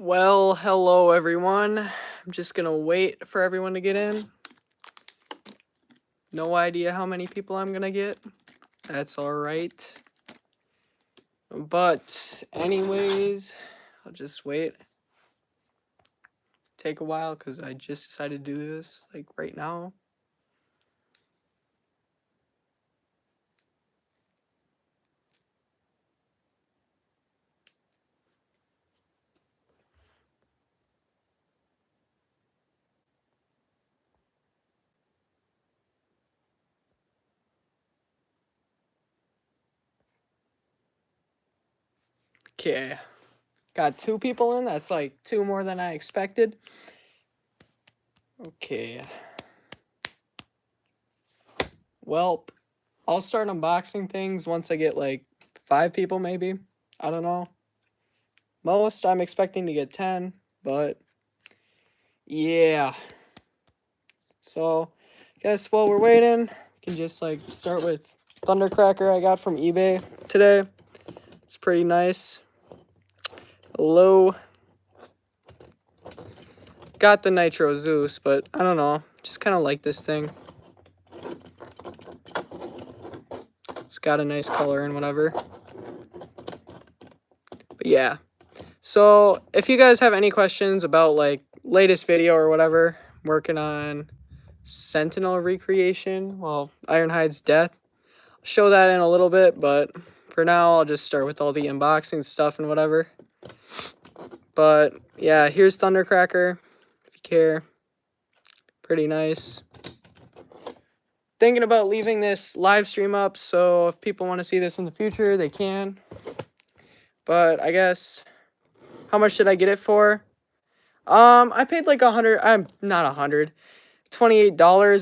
Well, hello everyone. I'm just gonna wait for everyone to get in. No idea how many people I'm gonna get. That's alright. But anyways, I'll just wait. Take a while because I just decided to do this like right now. Okay. Got 2 people in. That's like 2 more than I expected. Okay. Well, I'll start unboxing things once I get like 5 people maybe. I don't know. Most I'm expecting to get 10, but yeah. So, guess while we're waiting, we can just like start with Thundercracker I got from eBay today. It's pretty nice. Hello. Got the Nitro Zeus, but I don't know. Just kind of like this thing. It's got a nice color and whatever. But yeah. So, if you guys have any questions about like latest video or whatever, I'm working on Sentinel recreation. Well, Ironhide's death. I'll show that in a little bit, but for now, I'll just start with all the unboxing stuff and whatever. But yeah, here's Thundercracker, if you care. Pretty nice. Thinking about leaving this live stream up, so if people want to see this in the future, they can. But I guess, how much did I get it for? I paid like $28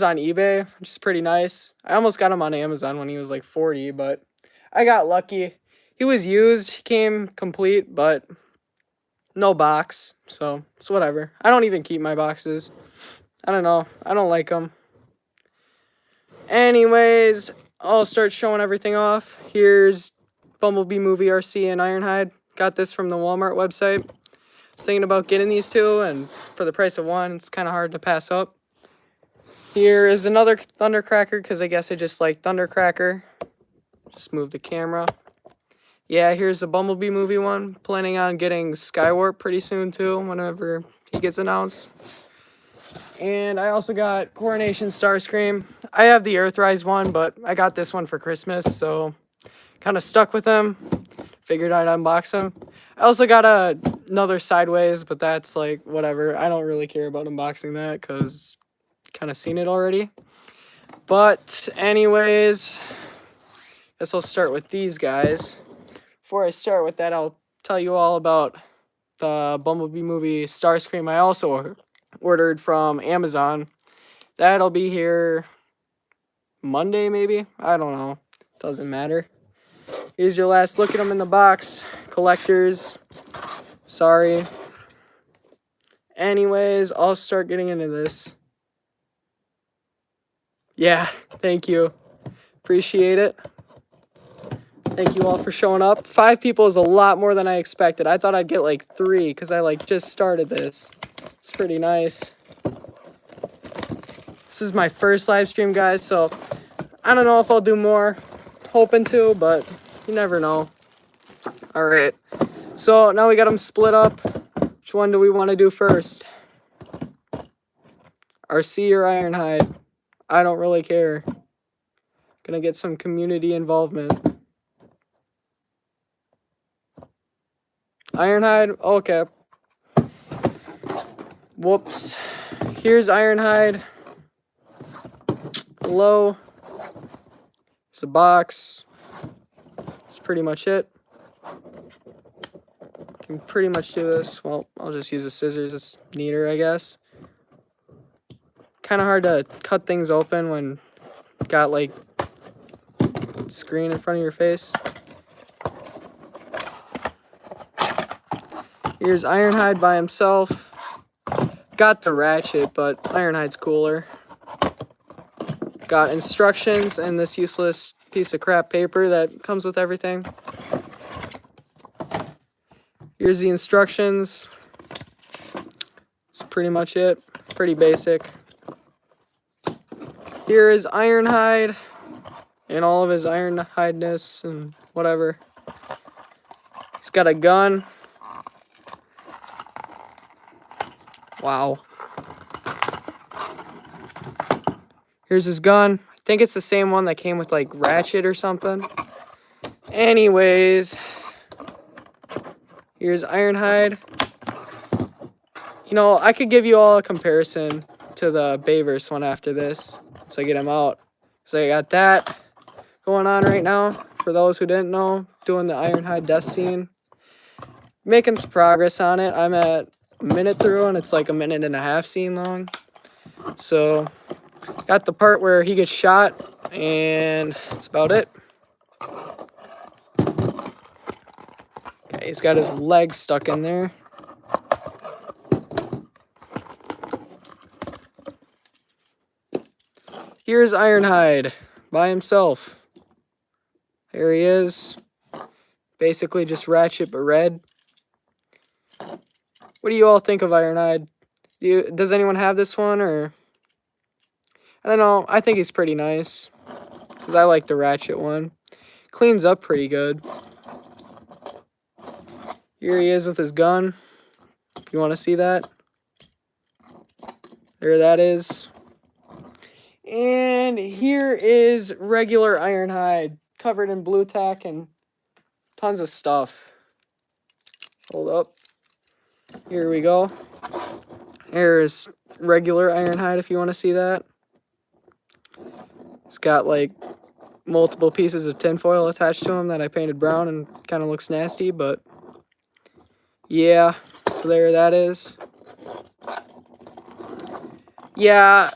on eBay, which is pretty nice. I almost got him on Amazon when he was like 40, but I got lucky. He was used, he came complete, but no box, so it's whatever. I don't even keep my boxes. I don't know. I don't like them. Anyways, I'll start showing everything off. Here's Bumblebee Movie Arcee and Ironhide. Got this from the Walmart website. I was thinking about getting these two, and for the price of one, it's kind of hard to pass up. Here is another Thundercracker, because I guess I just like Thundercracker. Just move the camera. Yeah, here's the Bumblebee Movie one. Planning on getting Skywarp pretty soon, too, whenever he gets announced. And I also got Coronation Starscream. I have the Earthrise one, but I got this one for Christmas, so kind of stuck with him. Figured I'd unbox him. I also got another Sideways, but that's like whatever. I don't really care about unboxing that because kind of seen it already. But anyways, guess I'll start with these guys. Before I start with that, I'll tell you all about the Bumblebee Movie Starscream I also ordered from Amazon. That'll be here Monday, maybe? I don't know. Doesn't matter. Here's your last look at them in the box. Collectors. Sorry. Anyways, I'll start getting into this. Yeah, thank you. Appreciate it. Thank you all for showing up. 5 people is a lot more than I expected. I thought I'd get like 3 because I like just started this. It's pretty nice. This is my first live stream, guys, so I don't know if I'll do more. Hoping to, but you never know. Alright, so now we got them split up. Which one do we want to do first? Arcee or Ironhide? I don't really care. Gonna get some community involvement. Ironhide? Okay. Whoops. Here's Ironhide. Hello. There's a box. That's pretty much it. Can pretty much do this. Well, I'll just use the scissors. It's neater, I guess. Kind of hard to cut things open when you got like screen in front of your face. Here's Ironhide by himself. Got the ratchet, but Ironhide's cooler. Got instructions and this useless piece of crap paper that comes with everything. Here's the instructions. That's pretty much it. Pretty basic. Here is Ironhide and all of his Ironhideness and whatever. He's got a gun. Wow. Here's his gun. I think it's the same one that came with like Ratchet or something. Anyways, here's Ironhide. You know, I could give you all a comparison to the Bayverse one after this, so I get him out. So I got that going on right now. For those who didn't know, doing the Ironhide death scene. Making some progress on it. I'm at a minute through, and it's like a 1.5-minute scene long. So, got the part where he gets shot, and that's about it. Okay, he's got his leg stuck in there. Here's Ironhide by himself. Here he is. Basically just Ratchet but red. What do you all think of Ironhide? Does anyone have this one, or? I don't know. I think he's pretty nice. Because I like the Ratchet one. Cleans up pretty good. Here he is with his gun. If you want to see that. There that is. And here is regular Ironhide. Covered in blue tack and tons of stuff. Hold up. Here we go. Here's regular Ironhide if you want to see that. It's got like multiple pieces of tinfoil attached to him that I painted brown and kind of looks nasty, but yeah, so there that is. Yeah,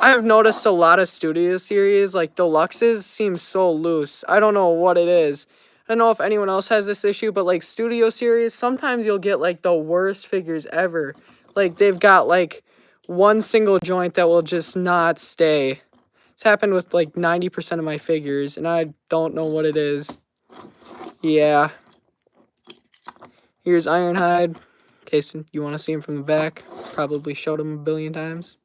I've noticed a lot of Studio Series, like Deluxes, seem so loose. I don't know what it is. I don't know if anyone else has this issue, but like Studio Series, sometimes you'll get like the worst figures ever. Like they've got like one single joint that will just not stay. It's happened with like 90% of my figures, and I don't know what it is. Yeah. Here's Ironhide, in case you want to see him from the back. Probably showed him a billion times.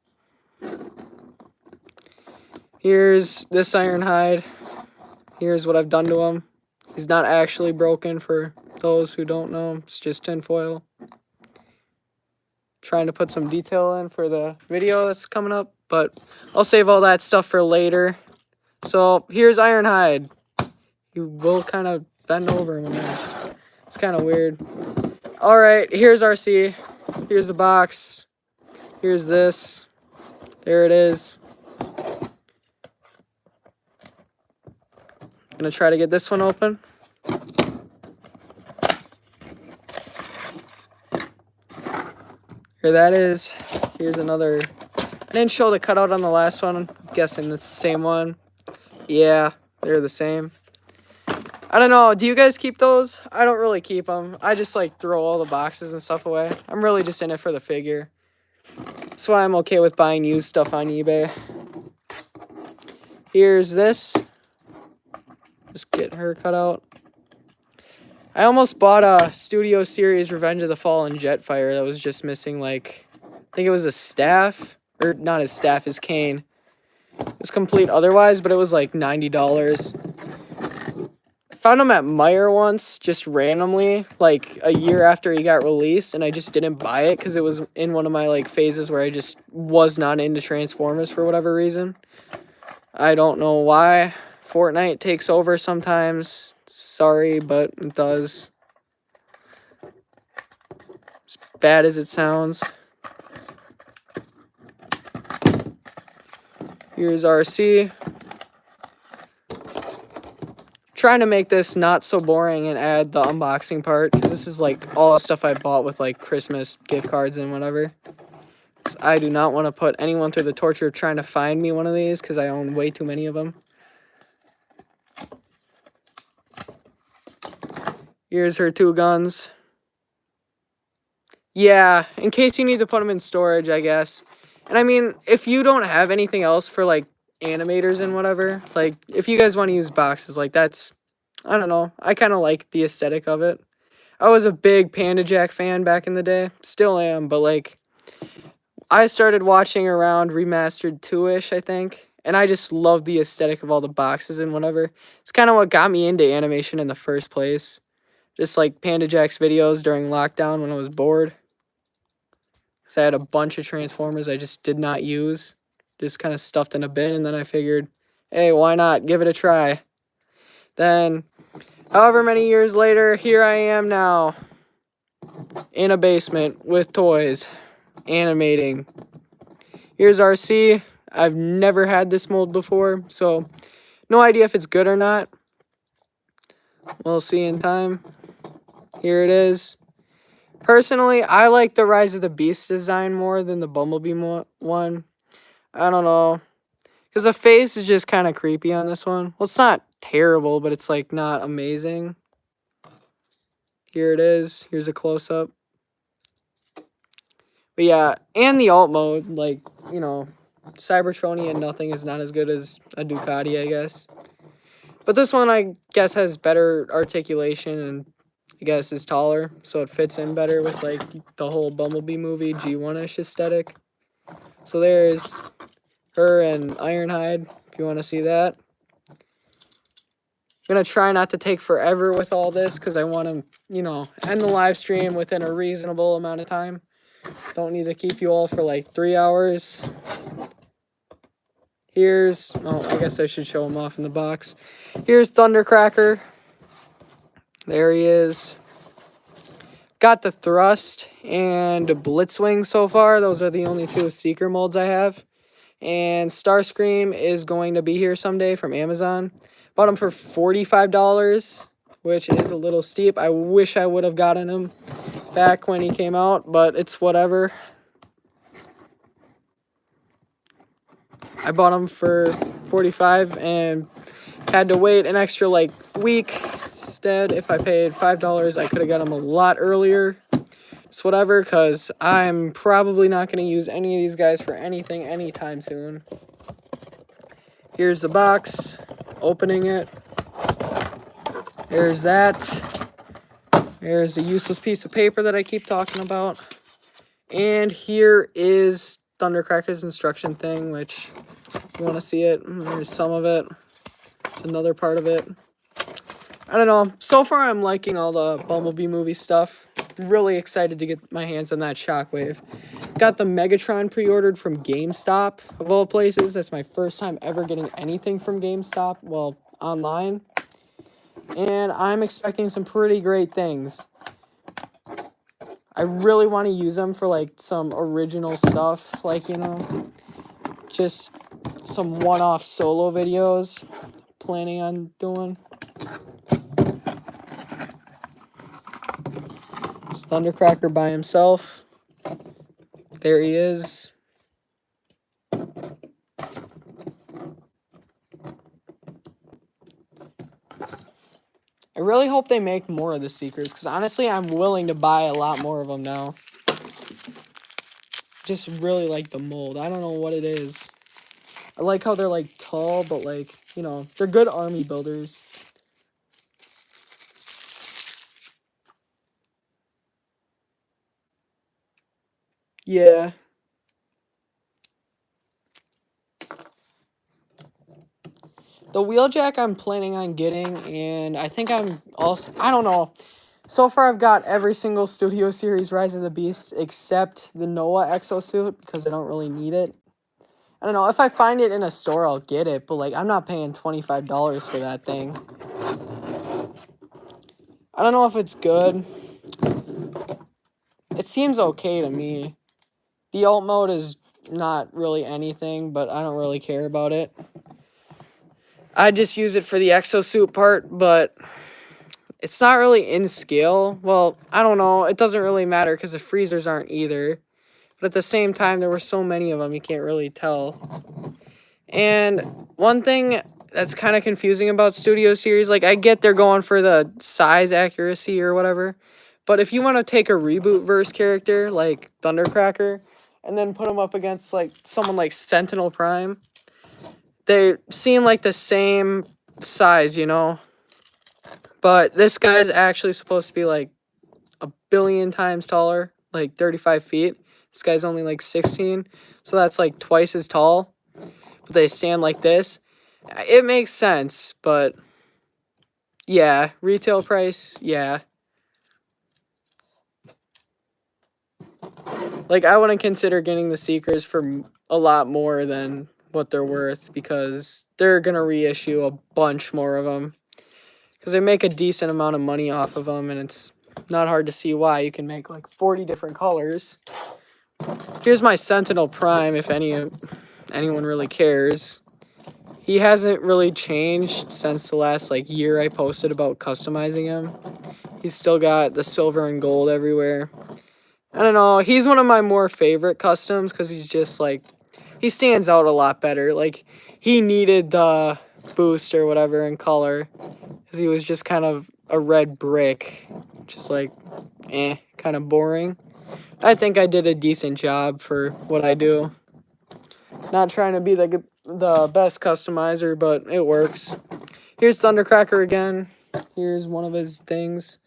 Here's this Ironhide. Here's what I've done to him. He's not actually broken, for those who don't know. It's just tinfoil. Trying to put some detail in for the video that's coming up, but I'll save all that stuff for later. So here's Ironhide. You will kind of bend over him in there. It's kind of weird. Alright, here's Arcee. Here's the box. Here's this. There it is. Gonna try to get this one open. Here that is. Here's another. I didn't show the cutout on the last one. I'm guessing it's the same one. Yeah, they're the same. I don't know. Do you guys keep those? I don't really keep them. I just like throw all the boxes and stuff away. I'm really just in it for the figure. That's why I'm okay with buying used stuff on eBay. Here's this. Just get her cut out. I almost bought a Studio Series Revenge of the Fallen Jetfire that was just missing, like, I think it was a staff, or not his staff, his cane. It was complete otherwise, but it was like $90. I found him at Meijer once, just randomly, like a year after he got released, and I just didn't buy it because it was in one of my like phases where I just was not into Transformers for whatever reason. I don't know why. Fortnite takes over sometimes. Sorry, but it does. As bad as it sounds. Here's Arcee. Trying to make this not so boring and add the unboxing part, because this is like all the stuff I bought with like Christmas gift cards and whatever. I do not want to put anyone through the torture of trying to find me one of these, because I own way too many of them. Here's her two guns. Yeah, in case you need to put them in storage, I guess. And I mean, if you don't have anything else for like animators and whatever, like if you guys want to use boxes, like that's, I don't know, I kind of like the aesthetic of it. I was a big Panda Jack fan back in the day, still am, but like I started watching around Remastered 2-ish, I think. And I just love the aesthetic of all the boxes and whatever. It's kind of what got me into animation in the first place. Just like Panda Jack's videos during lockdown when I was bored. Because I had a bunch of Transformers I just did not use. Just kind of stuffed in a bin, and then I figured, hey, why not? Give it a try. Then, however many years later, here I am now. In a basement with toys. Animating. Here's Arcee. I've never had this mold before, so no idea if it's good or not. We'll see in time. Here it is. Personally, I like the Rise of the Beast design more than the Bumblebee one. I don't know. Because the face is just kind of creepy on this one. Well, it's not terrible, but it's like not amazing. Here it is. Here's a close-up. But yeah, and the alt mode, like, you know, Cybertronian nothing is not as good as a Ducati, I guess. But this one, I guess, has better articulation and I guess is taller, so it fits in better with, like, the whole Bumblebee movie G1-ish aesthetic. So there's her and Ironhide, if you want to see that. I'm going to try not to take forever with all this because I want to, you know, end the live stream within a reasonable amount of time. Don't need to keep you all for like 3 hours. Here's, oh, I guess I should show him off in the box. Here's Thundercracker. There he is. Got the Thrust and Blitzwing so far. Those are the only two Seeker molds I have. And Starscream is going to be here someday from Amazon. Bought him for $45, which is a little steep. I wish I would have gotten him back when he came out, but it's whatever. I bought him for $45 and had to wait an extra like week. Instead, if I paid $5, I could have got him a lot earlier. It's whatever, because I'm probably not going to use any of these guys for anything anytime soon. Here's the box. Opening it. There's that. There's a useless piece of paper that I keep talking about. And here is Thundercracker's instruction thing, which, if you want to see it, there's some of it. It's another part of it. I don't know. So far, I'm liking all the Bumblebee movie stuff. Really excited to get my hands on that Shockwave. Got the Megatron pre-ordered from GameStop, of all places. That's my first time ever getting anything from GameStop, well, online. And I'm expecting some pretty great things. I really want to use them for, like, some original stuff. Like, you know, just some one-off solo videos. Planning on doing. It's Thundercracker by himself. There he is. I really hope they make more of the Seekers, because honestly, I'm willing to buy a lot more of them now. Just really like the mold. I don't know what it is. I like how they're, like, tall, but, like, you know, they're good army builders. Yeah. The Wheeljack I'm planning on getting, and I think I'm also, I don't know. So far, I've got every single Studio Series Rise of the Beast except the Noah exosuit, because I don't really need it. I don't know. If I find it in a store, I'll get it, but, like, I'm not paying $25 for that thing. I don't know if it's good. It seems okay to me. The alt mode is not really anything, but I don't really care about it. I just use it for the exosuit part, but it's not really in scale. Well, I don't know. It doesn't really matter because the freezers aren't either. But at the same time, there were so many of them, you can't really tell. And one thing that's kind of confusing about Studio Series, like, I get they're going for the size accuracy or whatever. But if you want to take a reboot verse character, like Thundercracker, and then put them up against, like, someone like Sentinel Prime, they seem like the same size, you know? But this guy's actually supposed to be, like, a billion times taller, like 35 feet. This guy's only like 16, so that's like twice as tall. But they stand like this. It makes sense, but yeah, retail price, yeah. Like, I wouldn't consider getting the Seekers for a lot more than what they're worth, because they're going to reissue a bunch more of them. Because they make a decent amount of money off of them, and it's not hard to see why. You can make like 40 different colors. Here's my Sentinel Prime, if anyone really cares. He hasn't really changed since the last like year I posted about customizing him. He's still got the silver and gold everywhere. I don't know, he's one of my more favorite customs because he's just like, he stands out a lot better. Like, he needed the boost or whatever in color because he was just kind of a red brick, just like, kind of boring. I think I did a decent job for what I do. Not trying to be the best customizer, but it works. Here's Thundercracker again. Here's one of his things.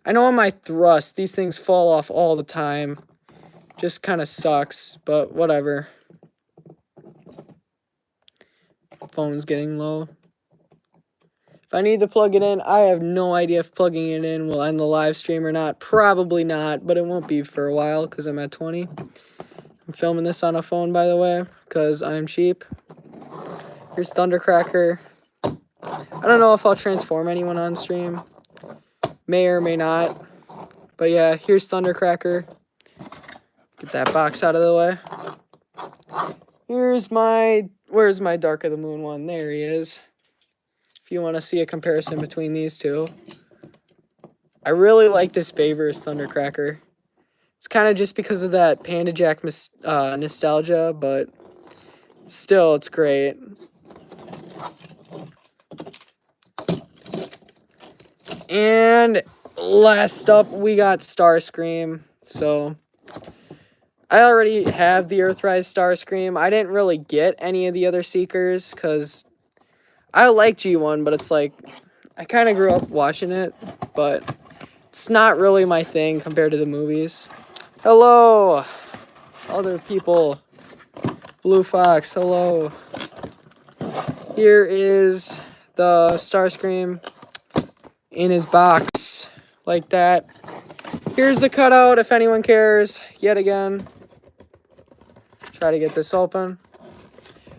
I know on my thrust, these things fall off all the time. Just kind of sucks, but whatever. Phone's getting low. If I need to plug it in, I have no idea if plugging it in will end the live stream or not. Probably not, but it won't be for a while because I'm at 20. I'm filming this on a phone, by the way, because I'm cheap. Here's Thundercracker. I don't know if I'll transform anyone on stream. May or may not. But yeah, here's Thundercracker. Get that box out of the way. Here's my... Where's my Dark of the Moon one? There he is. If you want to see a comparison between these two. I really like this Bayverse Thundercracker. It's kind of just because of that Panda Jack nostalgia, but still, it's great. And last up, we got Starscream. So, I already have the Earthrise Starscream. I didn't really get any of the other Seekers, because I like G1, but it's like, I kind of grew up watching it, but it's not really my thing compared to the movies. Hello, other people. Blue Fox, hello. Here is the Starscream in his box, like that. Here's the cutout, if anyone cares, yet again. Try to get this open.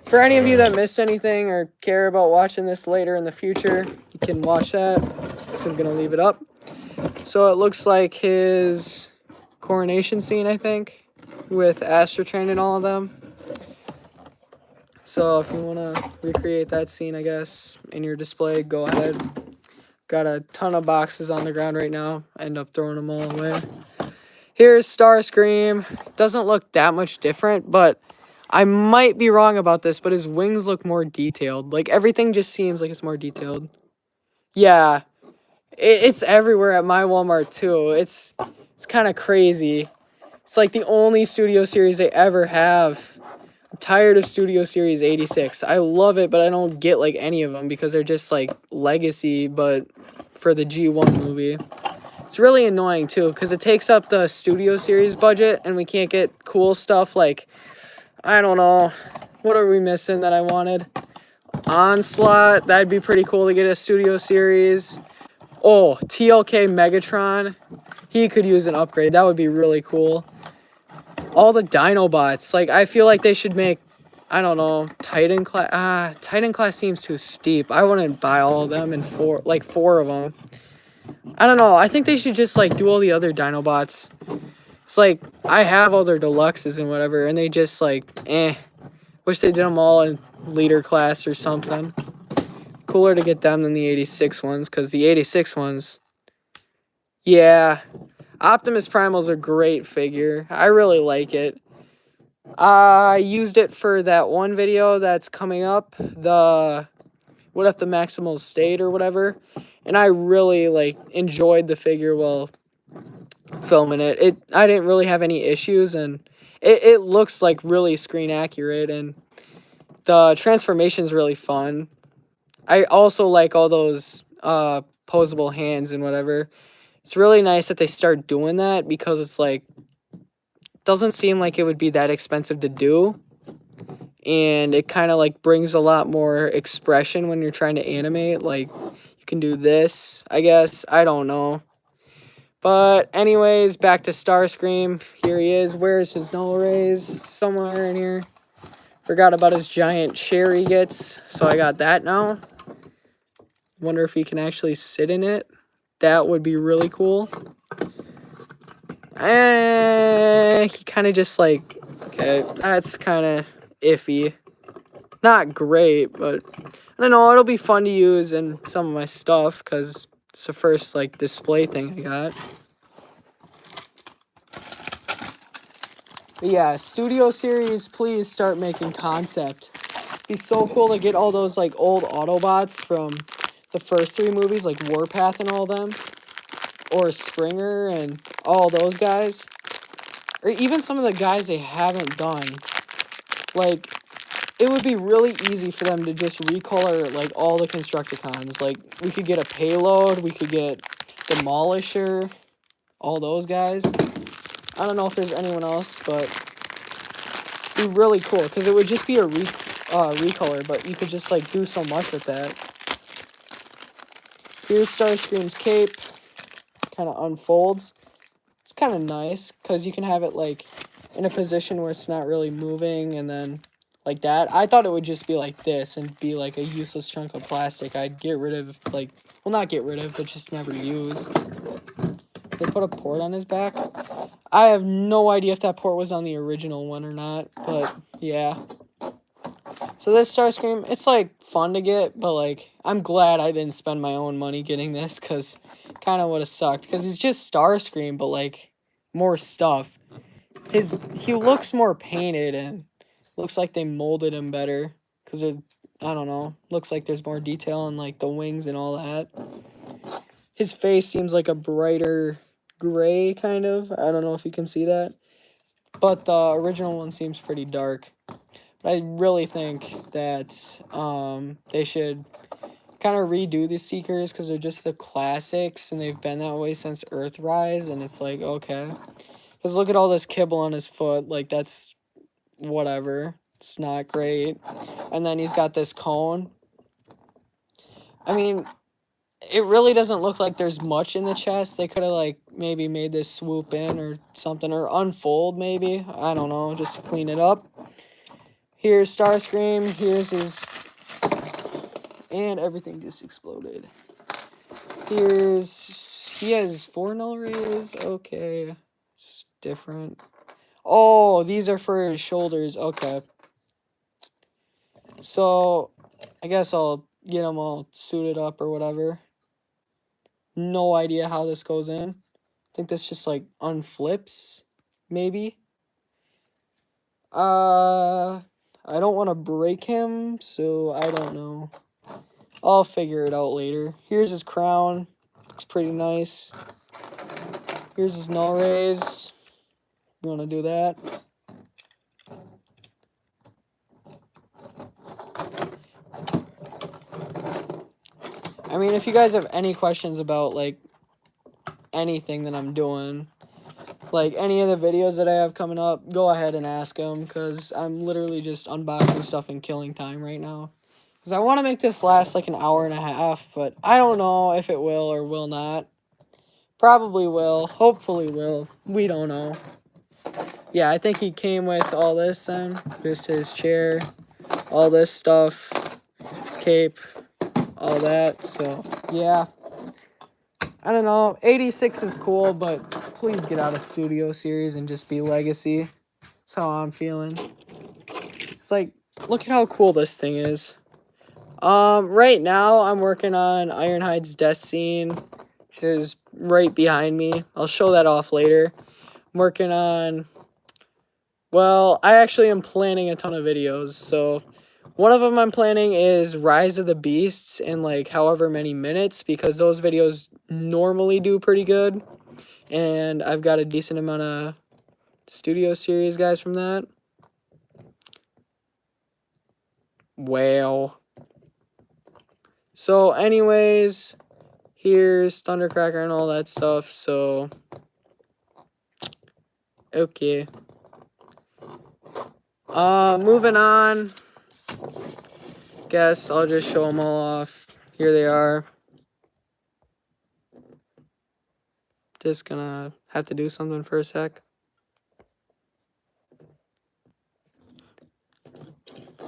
For any of you that missed anything or care about watching this later in the future, you can watch that. So I'm going to leave it up. So it looks like his coronation scene, I think, with Astrotrain and all of them. So if you want to recreate that scene, I guess, in your display, go ahead. Got a ton of boxes on the ground right now. I end up throwing them all away. Here's Starscream. Doesn't look that much different, but I might be wrong about this, but his wings look more detailed. Like, everything just seems like it's more detailed. Yeah, it's everywhere at my Walmart, too. It's kind of crazy. It's like the only Studio Series they ever have. I'm tired of Studio Series 86. I love it, but I don't get, like, any of them because they're just, like, legacy, but for the G1 movie. It's really annoying, too, because it takes up the Studio Series budget, and we can't get cool stuff like, I don't know, what are we missing that I wanted? Onslaught, that'd be pretty cool to get a Studio Series. Oh, TLK Megatron, he could use an upgrade. That would be really cool. All the Dinobots, like, I feel like they should make, I don't know, Titan class. Titan class seems too steep. I wouldn't buy all of them and four of them. I don't know. I think they should just, like, do all the other Dinobots. It's like, I have all their deluxes and whatever, and they just, like, wish they did them all in leader class or something. Cooler to get them than the 86 ones, because the 86 ones, yeah. Optimus Primal's a great figure. I really like it. I used it for that one video that's coming up, the What If the Maximals Stayed or whatever, and I really, like, enjoyed the figure while filming it. I didn't really have any issues, and it looks, like, really screen accurate, and the transformation's really fun. I also like all those posable hands and whatever. It's really nice that they start doing that because it's like doesn't seem like it would be that expensive to do. And it kind of like brings a lot more expression when you're trying to animate. Like, you can do this, I guess. I don't know. But anyways, back to Starscream. Here he is. Where's his null rays? Somewhere in here. Forgot about his giant chair he gets. So I got that now. Wonder if he can actually sit in it. That would be really cool. He kind of just like... Okay, that's kind of iffy. Not great, but... I don't know, it'll be fun to use in some of my stuff. Because it's the first, like, display thing I got. But yeah, Studio Series, please start making concept. It'd be so cool to get all those like old Autobots from the first 3 movies, like Warpath and all them. Or Springer and all those guys. Or even some of the guys they haven't done. Like, it would be really easy for them to just recolor like all the Constructicons. Like, we could get a Payload, we could get Demolisher, all those guys. I don't know if there's anyone else, but it'd be really cool because it would just be a recolor, but you could just like do so much with that. Here's Starscream's cape, kind of unfolds. It's kind of nice because you can have it like in a position where it's not really moving, and then like that. I thought it would just be like this and be like a useless chunk of plastic I'd get rid of, like, well, not get rid of, but just never use. They put a port on his back. I have no idea if that port was on the original one or not, but yeah. So this Starscream, it's like fun to get, but like I'm glad I didn't spend my own money getting this because kind of would have sucked. Because he's just Starscream, but like more stuff. He looks more painted and looks like they molded him better because I don't know, looks like there's more detail on like the wings and all that. His face seems like a brighter gray, kind of. I don't know if you can see that. But the original one seems pretty dark. But I really think that they should kind of redo the Seekers because they're just the classics and they've been that way since Earthrise. And it's like, okay. Because look at all this kibble on his foot. Like, that's whatever. It's not great. And then he's got this cone. I mean... It really doesn't look like there's much in the chest. They could have, like, maybe made this swoop in or something. Or unfold, maybe. I don't know. Just to clean it up. Here's Starscream. Here's his... And everything just exploded. Here's... He has 4 null rays. Okay. It's different. Oh, these are for his shoulders. Okay. So, I guess I'll get them all suited up or whatever. No idea how this goes in. I think this just like unflips, maybe. I don't want to break him, so I don't know. I'll figure it out later. Here's his crown. Looks pretty nice. Here's his null rays. You want to do that? I mean, if you guys have any questions about, like, anything that I'm doing, like, any of the videos that I have coming up, go ahead and ask them, because I'm literally just unboxing stuff and killing time right now. Because I want to make this last, like, an hour and a half, but I don't know if it will or will not. Probably will. Hopefully will. We don't know. Yeah, I think he came with all this then. Just his chair, all this stuff, his cape, all that, so yeah. I don't know, 86 is cool, but please get out of Studio Series and just be Legacy. That's how I'm feeling. It's like, look at how cool this thing is. Right now I'm working on Ironhide's death scene, which is right behind me. I'll show that off later. I'm working on, well, I actually am planning a ton of videos, so one of them I'm planning is Rise of the Beasts in like however many minutes, because those videos normally do pretty good. And I've got a decent amount of Studio Series guys from that. Well. So anyways, here's Thundercracker and all that stuff, so okay. Moving on. Guess I'll just show them all off. Here they are. Just gonna have to do something for a sec.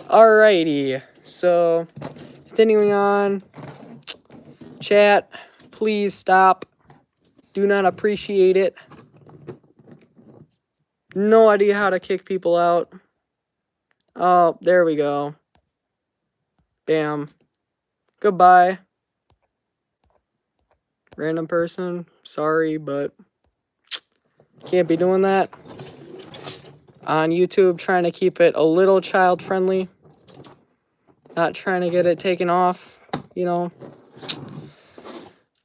Alrighty, so continuing on. Chat, please stop. Do not appreciate it. No idea how to kick people out. Oh, there we go. Bam. Goodbye. Random person. Sorry, but can't be doing that. On YouTube, trying to keep it a little child friendly. Not trying to get it taken off, you know.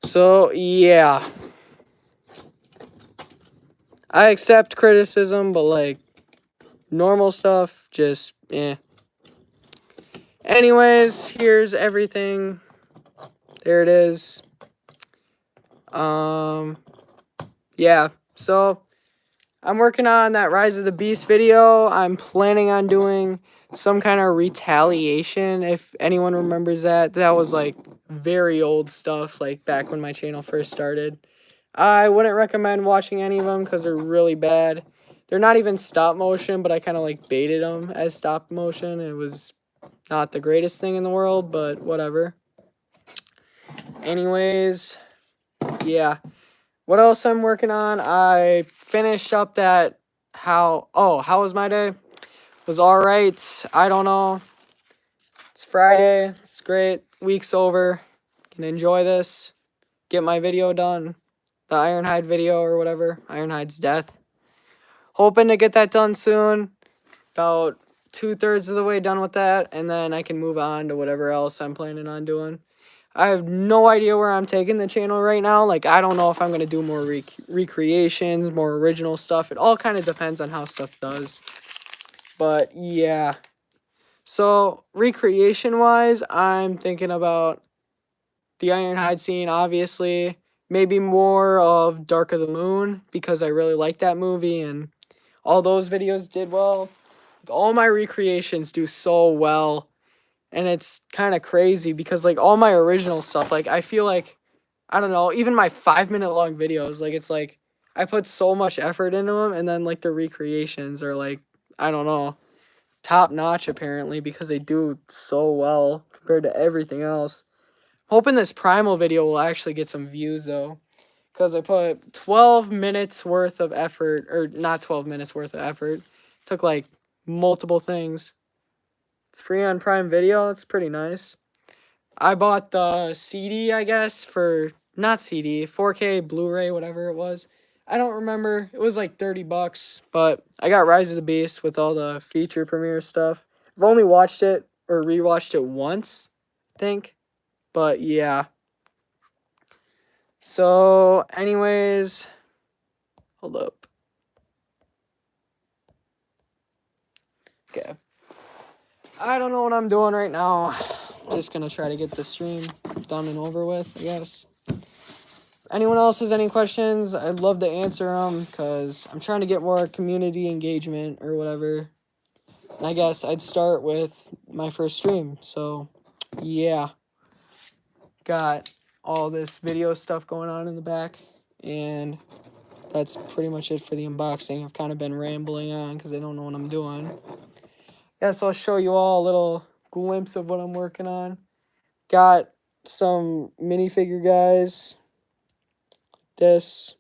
So, yeah. I accept criticism, but like normal stuff, just eh. Anyways, here's everything. There it is. Yeah. So I'm working on that Rise of the Beast video. I'm planning on doing some kind of retaliation. If anyone remembers that, that was like very old stuff, like back when my channel first started. I wouldn't recommend watching any of them because they're really bad. They're not even stop motion, but I kind of like baited them as stop motion. It was not the greatest thing in the world, but whatever. Anyways, yeah. What else I'm working on? I finished up that how was my day? Was alright. I don't know. It's Friday. It's great. Week's over. Can enjoy this. Get my video done. The Ironhide video or whatever. Ironhide's death. Hoping to get that done soon. About 2/3 of the way done with that. And then I can move on to whatever else I'm planning on doing. I have no idea where I'm taking the channel right now. Like, I don't know if I'm going to do more recreations, more original stuff. It all kind of depends on how stuff does. But, yeah. So, recreation-wise, I'm thinking about the Ironhide scene, obviously. Maybe more of Dark of the Moon, because I really like that movie, and all those videos did well. All my recreations do so well. And it's kind of crazy because, like, all my original stuff, like, I feel like, I don't know, even my 5-minute long videos, like, it's like, I put so much effort into them, and then, like, the recreations are, like, I don't know, top notch, apparently, because they do so well compared to everything else. Hoping this Primal video will actually get some views, though, because I put 12 minutes worth of effort, or not 12 minutes worth of effort, took, like, multiple things. It's free on Prime Video. It's pretty nice. I bought the CD, I guess, for, not CD, 4K, Blu-ray, whatever it was. I don't remember. It was like $30, but I got Rise of the Beast with all the feature premiere stuff. I've only watched it, or rewatched it once, I think. But, yeah. So, anyways, hold up. Okay. I don't know what I'm doing right now. Just gonna try to get the stream done and over with, I guess. Anyone else has any questions, I'd love to answer them, because I'm trying to get more community engagement or whatever. And I guess I'd start with my first stream. So, yeah. Got all this video stuff going on in the back. And that's pretty much it for the unboxing. I've kind of been rambling on because I don't know what I'm doing. Guess I'll show you all a little glimpse of what I'm working on. Got some minifigure guys. This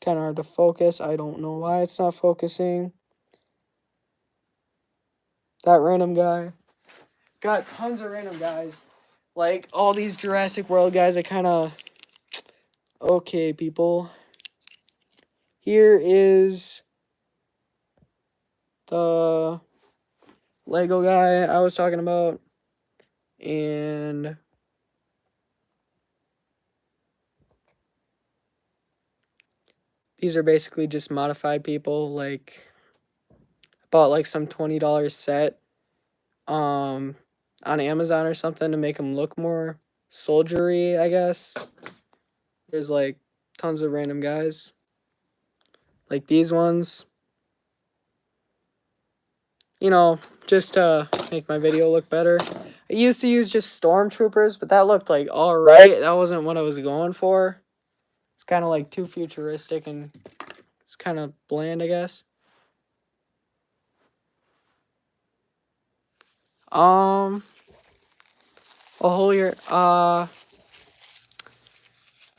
kind of hard to focus. I don't know why it's not focusing. That random guy. Got tons of random guys. Like all these Jurassic World guys. I kind of... Okay, people. Here is the Lego guy I was talking about. And these are basically just modified people. Like, I bought like some $20 set on Amazon or something to make them look more soldiery, I guess. There's like tons of random guys. Like these ones. you know, just to make my video look better. I used to use just stormtroopers, but that looked like alright. That wasn't what I was going for. It's kind of like too futuristic and it's kind of bland, I guess. A whole year. I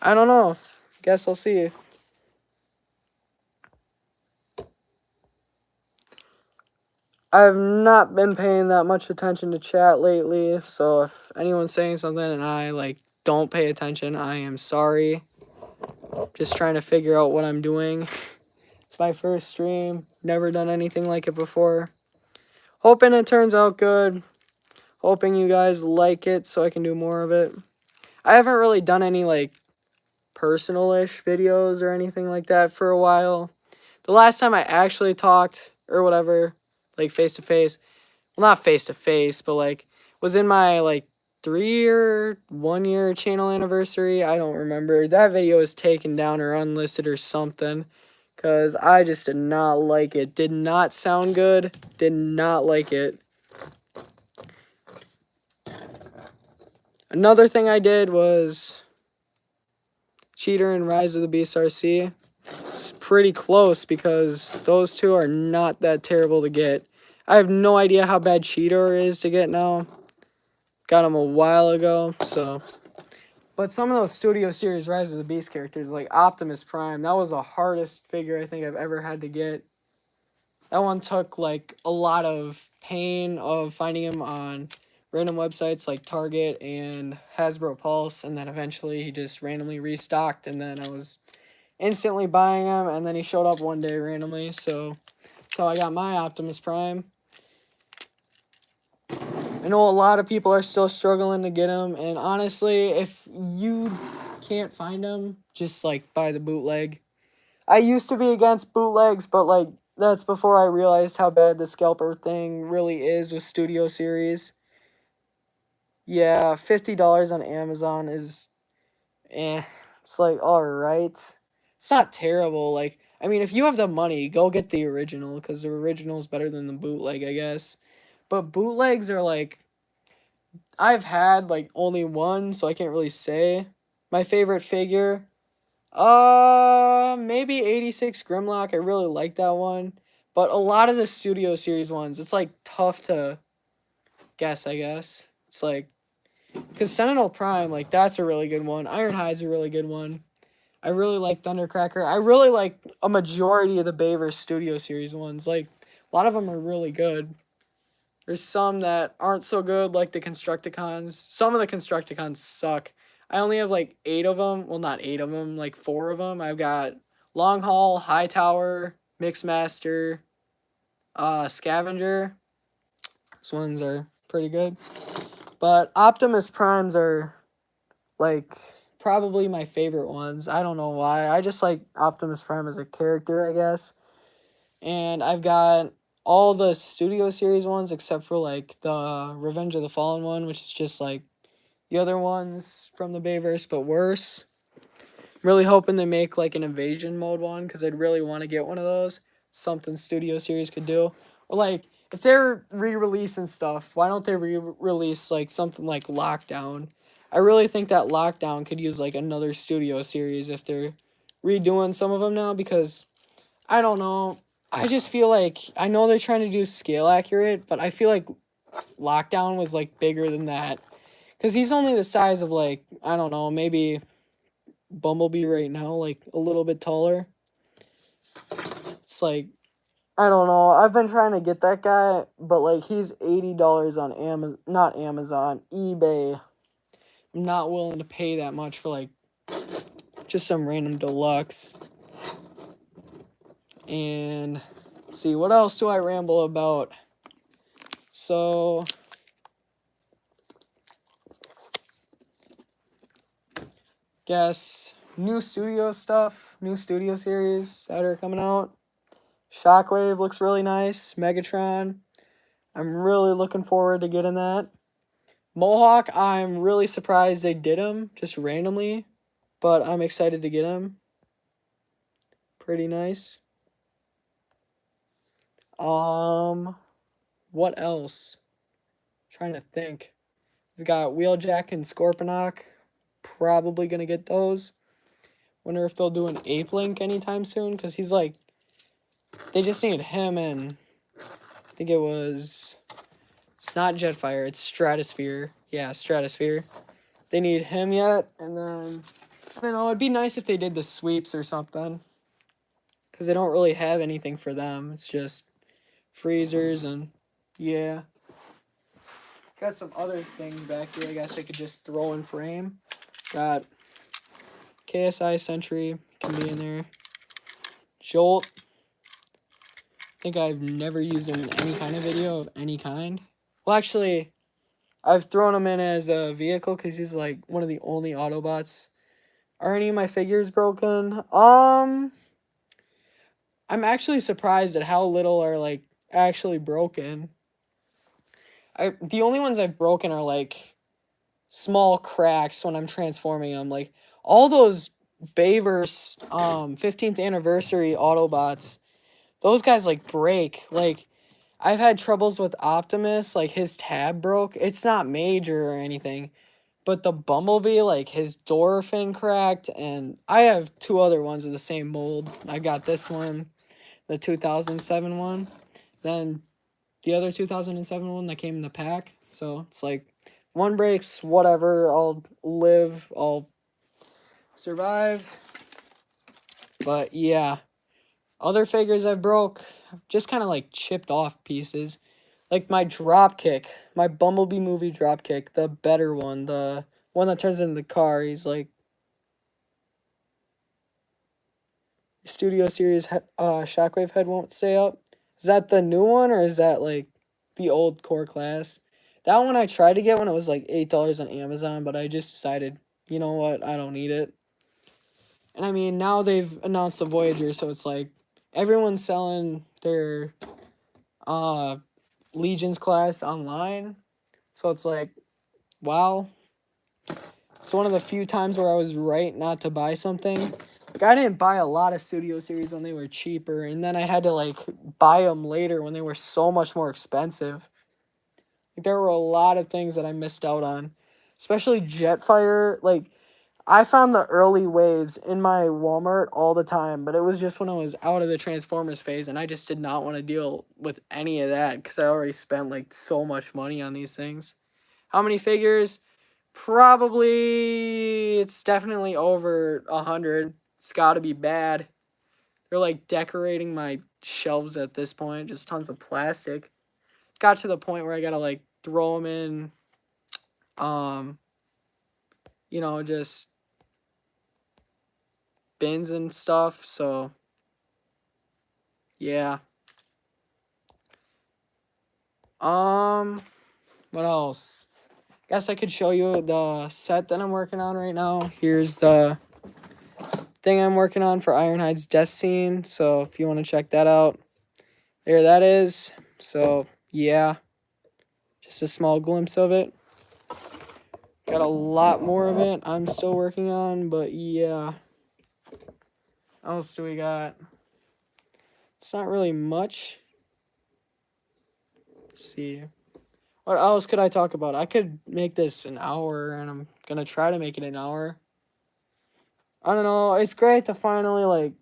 don't know. Guess I'll see. I've not been paying that much attention to chat lately, so if anyone's saying something and I like don't pay attention, I am sorry. Just trying to figure out what I'm doing. It's my first stream. Never done anything like it before. Hoping it turns out good. Hoping you guys like it so I can do more of it. I haven't really done any like personal-ish videos or anything like that for a while. The last time I actually talked or whatever, like face-to-face, well, not face-to-face, but like was in my like 3-year, 1-year channel anniversary. I don't remember. That video is taken down or unlisted or something because I just did not like it. Did not sound good. Did not like it. Another thing I did was Cheater and Rise of the Beast Arcee. It's pretty close because those two are not that terrible to get. I have no idea how bad Cheater is to get now. Got him a while ago, so. But some of those Studio Series Rise of the Beast characters, like Optimus Prime, that was the hardest figure I think I've ever had to get. That one took like a lot of pain of finding him on random websites like Target and Hasbro Pulse, and then eventually he just randomly restocked, and then I was instantly buying him, and then he showed up one day randomly, so I got my Optimus Prime. I know a lot of people are still struggling to get him, and honestly, if you can't find him, just like buy the bootleg. I used to be against bootlegs, but like that's before I realized how bad the scalper thing really is with Studio Series. Yeah, $50 on Amazon is it's like alright. It's not terrible. Like, I mean, if you have the money, go get the original, because the original is better than the bootleg, I guess. But bootlegs are like, I've had like only one, so I can't really say. My favorite figure, maybe 86 Grimlock. I really like that one. But a lot of the Studio Series ones, it's like tough to guess, I guess. It's like, because Sentinel Prime, like that's a really good one. Ironhide's a really good one. I really like Thundercracker. I really like a majority of the Baver Studio Series ones. Like, a lot of them are really good. There's some that aren't so good, like the Constructicons. Some of the Constructicons suck. I only have like 8 of them. Well, not 8 of them, like 4 of them. I've got Long Haul, High Tower, Mixmaster, Scavenger. Those ones are pretty good. But Optimus Primes are like probably my favorite ones. I don't know why. I just like Optimus Prime as a character, I guess. And I've got all the Studio Series ones except for like the Revenge of the Fallen one, which is just like the other ones from the Bayverse, but worse. I'm really hoping they make like an Invasion mode one, because I'd really want to get one of those. Something Studio Series could do. Or like, if they're re-releasing stuff, why don't they re-release like something like Lockdown? I really think that Lockdown could use like another Studio Series if they're redoing some of them now, because I don't know. I just feel like, I know they're trying to do scale accurate, but I feel like Lockdown was like bigger than that. Because he's only the size of like, I don't know, maybe Bumblebee right now, like a little bit taller. It's like, I don't know. I've been trying to get that guy, but like he's $80 on Amazon, not Amazon, eBay. I'm not willing to pay that much for like just some random deluxe. And see, what else do I ramble about? So guess new studio stuff, new studio series that are coming out. Shockwave looks really nice. Megatron, I'm really looking forward to getting that. Mohawk, I'm really surprised they did him just randomly, but I'm excited to get him. Pretty nice. what else? Trying to think. We've got Wheeljack and Scorponok. Probably gonna get those. Wonder if they'll do an Ape Link anytime soon, because he's like, they just need him and I think it's not Jetfire, it's Stratosphere. Yeah, Stratosphere. They need him yet, and then, I don't know, it'd be nice if they did the sweeps or something, because they don't really have anything for them. It's just freezers and, yeah. Got some other things back here I guess I could just throw in frame. Got KSI Sentry, can be in there. Jolt. I think I've never used him in any kind of video of any kind. Well, actually, I've thrown him in as a vehicle because he's like one of the only Autobots. Are any of my figures broken? I'm actually surprised at how little are like actually broken. The only ones I've broken are like small cracks when I'm transforming them. Like all those Bayverse 15th anniversary Autobots, those guys like break. Like I've had troubles with Optimus, like his tab broke. It's not major or anything, but the Bumblebee, like his door fin cracked, and I have two other ones of the same mold. I got this one, the 2007 one, then the other 2007 one that came in the pack. So it's like, one breaks, whatever, I'll live, I'll survive. But yeah, other figures I broke, just kind of like chipped off pieces. Like my dropkick, my Bumblebee movie dropkick, the better one, the one that turns into the car. He's like Studio Series Shockwave head won't stay up. Is that the new one or is that like the old core class? That one I tried to get when it was like $8 on Amazon, but I just decided, you know what, I don't need it. And I mean, now they've announced the Voyager, so it's like everyone's selling their Legions class online. So it's like, wow. It's one of the few times where I was right not to buy something. Like, I didn't buy a lot of Studio Series when they were cheaper, and then I had to, like, buy them later when they were so much more expensive. Like, there were a lot of things that I missed out on. Especially Jetfire. Like, I found the early waves in my Walmart all the time, but it was just when I was out of the Transformers phase, and I just did not want to deal with any of that because I already spent, like, so much money on these things. How many figures? Probably, it's definitely over 100. It's got to be bad. They're like decorating my shelves at this point. Just tons of plastic. Got to the point where I gotta like throw them in, you know, just bins and stuff. So, yeah. What else? Guess I could show you the set that I'm working on right now. Here's the thing I'm working on for Ironhide's death scene. So if you want to check that out, there that is. So yeah, just a small glimpse of it. Got a lot more of it I'm still working on, but yeah. What else do we got? It's not really much. Let's see. What else could I talk about? I could make this an hour, and I'm gonna try to make it an hour. I don't know. It's great to finally like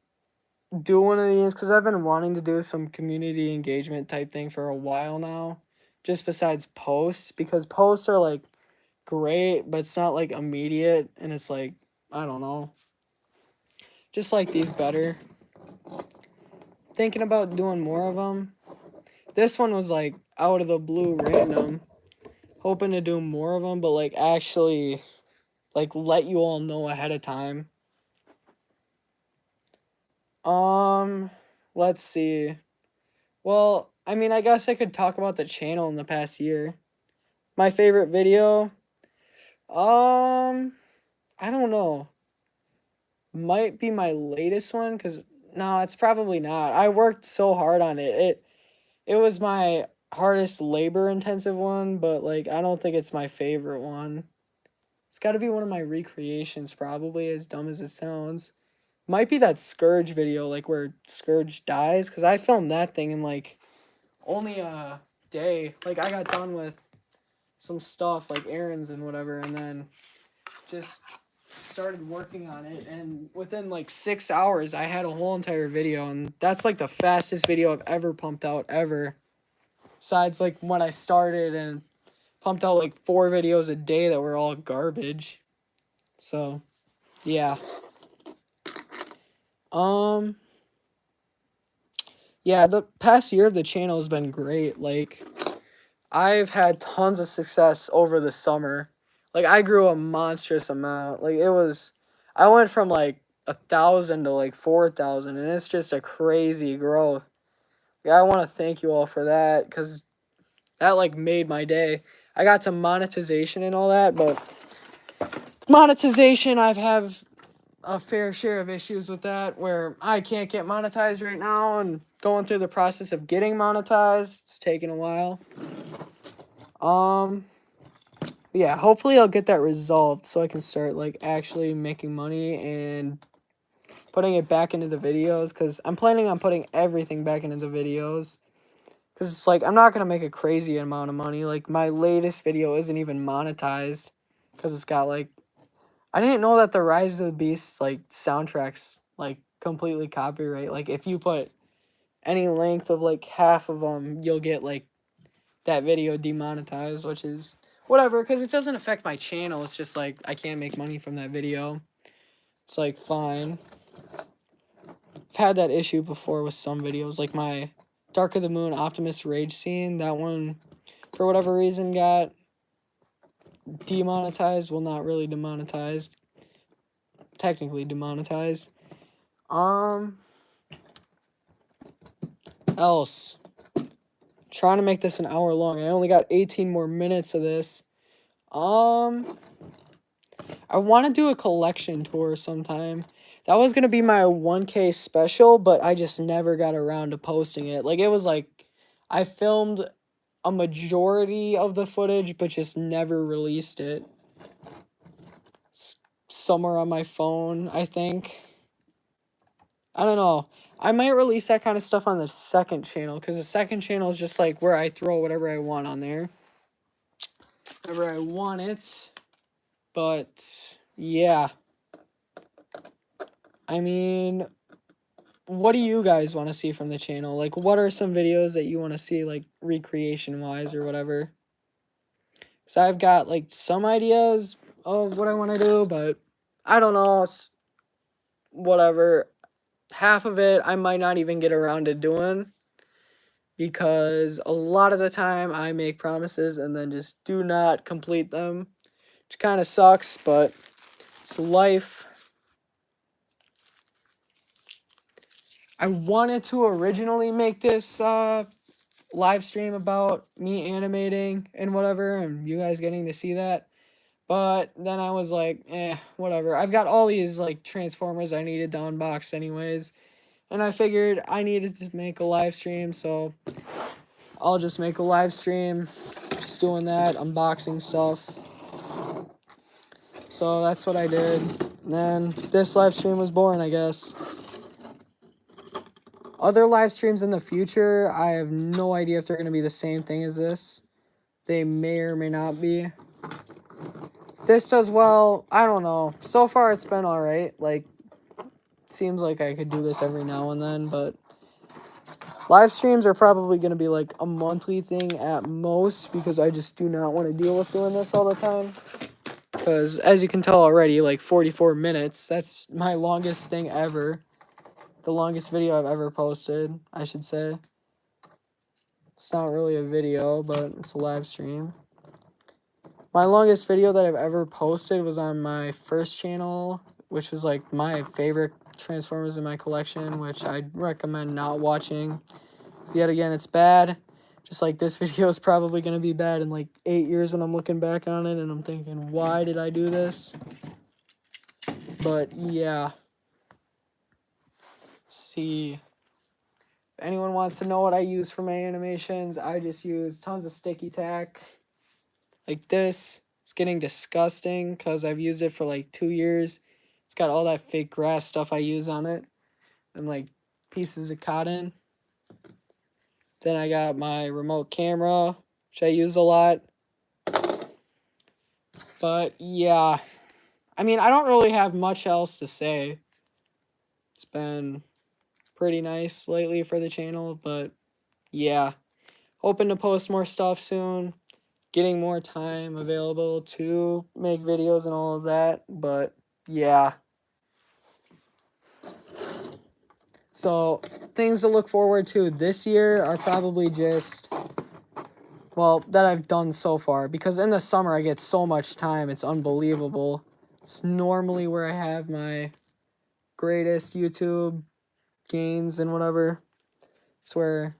do one of these because I've been wanting to do some community engagement type thing for a while now. Just besides posts, because posts are like great, but it's not like immediate, and it's like, I don't know. Just like these better. Thinking about doing more of them. This one was like out of the blue random. Hoping to do more of them, but like actually like let you all know ahead of time. Let's see. Well, I mean, I guess I could talk about the channel in the past year. My favorite video? I don't know. Might be my latest one, because no, it's probably not. I worked so hard on it. It was my hardest labor intensive one, but like I don't think it's my favorite one. It's got to be one of my recreations, probably, as dumb as it sounds. Might be that Scourge video, like where Scourge dies, because I filmed that thing in like only day. Like, I got done with some stuff, like errands and whatever, and then just started working on it, and within like 6 hours I had a whole entire video, and that's like the fastest video I've ever pumped out ever, besides like when I started and pumped out like 4 videos a day that were all garbage. So yeah. Yeah, the past year of the channel has been great. Like, I've had tons of success over the summer. Like, I grew a monstrous amount. Like, I went from like 1,000 to like 4,000, and it's just a crazy growth. Yeah, I want to thank you all for that, because that like made my day. I got to monetization and all that, but monetization, I've have a fair share of issues with that, where I can't get monetized right now, and going through the process of getting monetized, it's taking a while. Yeah, hopefully I'll get that resolved so I can start like actually making money and putting it back into the videos, because I'm planning on putting everything back into the videos, because it's like I'm not going to make a crazy amount of money. Like, my latest video isn't even monetized because it's got like, I didn't know that the Rise of the Beasts like soundtracks like completely copyright. Like, if you put any length of like half of them, you'll get like that video demonetized, which is whatever, because it doesn't affect my channel. It's just like I can't make money from that video. It's like fine. I've had that issue before with some videos, like my Dark of the Moon Optimus Rage scene. That one, for whatever reason, got demonetized. Well, not really demonetized. Technically demonetized. Else. Trying to make this an hour long. I only got 18 more minutes of this. I want to do a collection tour sometime. That was going to be my 1K special, but I just never got around to posting it. Like, it was like, I filmed a majority of the footage, but just never released it. It's somewhere on my phone, I think. I don't know. I might release that kind of stuff on the second channel, because the second channel is just like where I throw whatever I want on there. Whenever I want it. But, yeah. I mean, what do you guys want to see from the channel? Like, what are some videos that you want to see, like, recreation-wise or whatever? So I've got, like, some ideas of what I want to do, but I don't know. It's whatever. Half of it I might not even get around to doing, because a lot of the time I make promises and then just do not complete them, which kind of sucks, but it's life. I wanted to originally make this live stream about me animating and whatever, and you guys getting to see that, but then I was like, whatever. I've got all these like Transformers I needed to unbox anyways, and I figured I needed to make a live stream, so I'll just make a live stream just doing that, unboxing stuff. So that's what I did. And then this live stream was born, I guess. Other live streams in the future, I have no idea if they're going to be the same thing as this. They may or may not be. If this does well, I don't know. So far, it's been alright. Like, seems like I could do this every now and then, but live streams are probably going to be like a monthly thing at most, because I just do not want to deal with doing this all the time. Because, as you can tell already, like 44 minutes, that's my longest thing ever. The longest video I've ever posted, I should say. It's not really a video, but it's a live stream. My longest video that I've ever posted was on my first channel, which was like my favorite Transformers in my collection, which I'd recommend not watching. So yet again, it's bad. Just like this video is probably going to be bad in like 8 years when I'm looking back on it, and I'm thinking, why did I do this? But yeah. Let's see. If anyone wants to know what I use for my animations, I just use tons of sticky tack. Like this. It's getting disgusting because I've used it for like 2 years. It's got all that fake grass stuff I use on it. And like pieces of cotton. Then I got my remote camera, which I use a lot. But yeah, I mean, I don't really have much else to say. It's been pretty nice lately for the channel, but yeah, hoping to post more stuff soon. Getting more time available to make videos and all of that, but yeah. So things to look forward to this year are probably just, well, that I've done so far, because in the summer I get so much time, it's unbelievable. It's normally where I have my greatest YouTube gains and whatever. It's where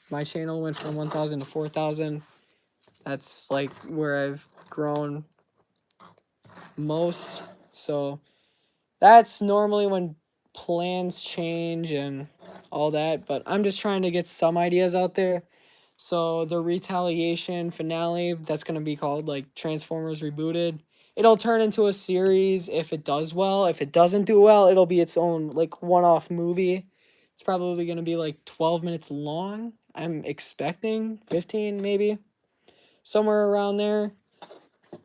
my channel went from 1,000 to 4,000. That's like where I've grown most. So that's normally when plans change and all that. But I'm just trying to get some ideas out there. So the Retaliation finale, that's going to be called like Transformers Rebooted. It'll turn into a series if it does well. If it doesn't do well, it'll be its own like one-off movie. It's probably going to be like 12 minutes long. I'm expecting 15 maybe. Somewhere around there.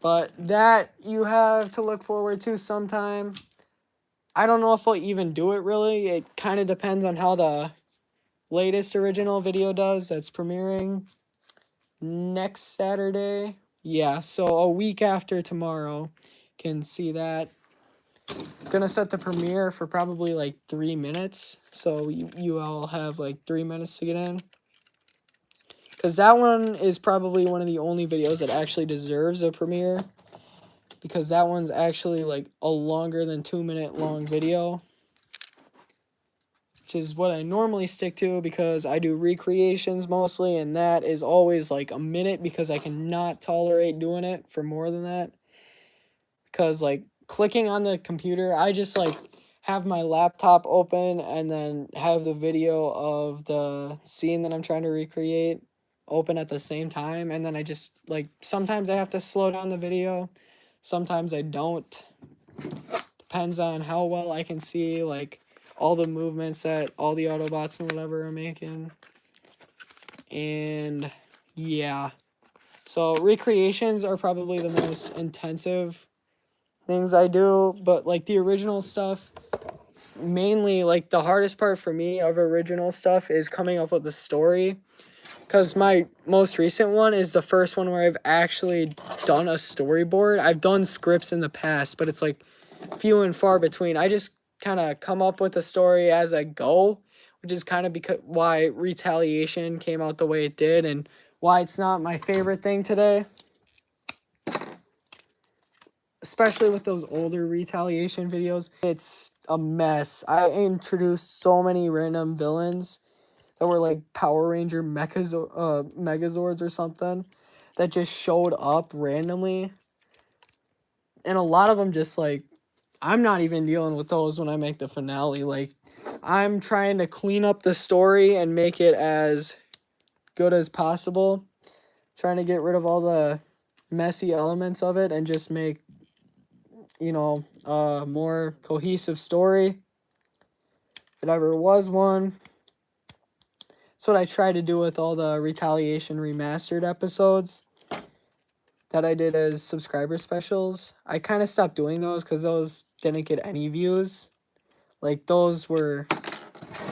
But that you have to look forward to sometime. I don't know if I'll even do it really. It kind of depends on how the latest original video does. That's premiering next Saturday. Yeah, so a week after tomorrow. Can see that. Gonna set the premiere for probably like 3 minutes. So you all have like 3 minutes to get in. Because that one is probably one of the only videos that actually deserves a premiere. Because that one's actually like a longer than 2 minute long video. Which is what I normally stick to because I do recreations mostly. And that is always like a minute because I cannot tolerate doing it for more than that. Because like clicking on the computer, I just like have my laptop open and then have the video of the scene that I'm trying to recreate open at the same time, and then I just like sometimes I have to slow down the video, sometimes I don't. Depends on how well I can see like all the movements that all the Autobots and whatever are making. And yeah, so recreations are probably the most intensive things I do, but like the original stuff, mainly like the hardest part for me of original stuff is coming up with the story. Because my most recent one is the first one where I've actually done a storyboard. I've done scripts in the past, but it's like few and far between. I just kind of come up with a story as I go, which is kind of because why Retaliation came out the way it did and why it's not my favorite thing today. Especially with those older Retaliation videos. It's a mess. I introduced so many random villains that were like Power Ranger Megazords or something that just showed up randomly. And a lot of them just like, I'm not even dealing with those when I make the finale. Like, I'm trying to clean up the story and make it as good as possible. Trying to get rid of all the messy elements of it and just make, you know, a more cohesive story. If it ever was one. That's what I try to do with all the Retaliation Remastered episodes that I did as subscriber specials. I kind of stopped doing those because those didn't get any views. Like, those were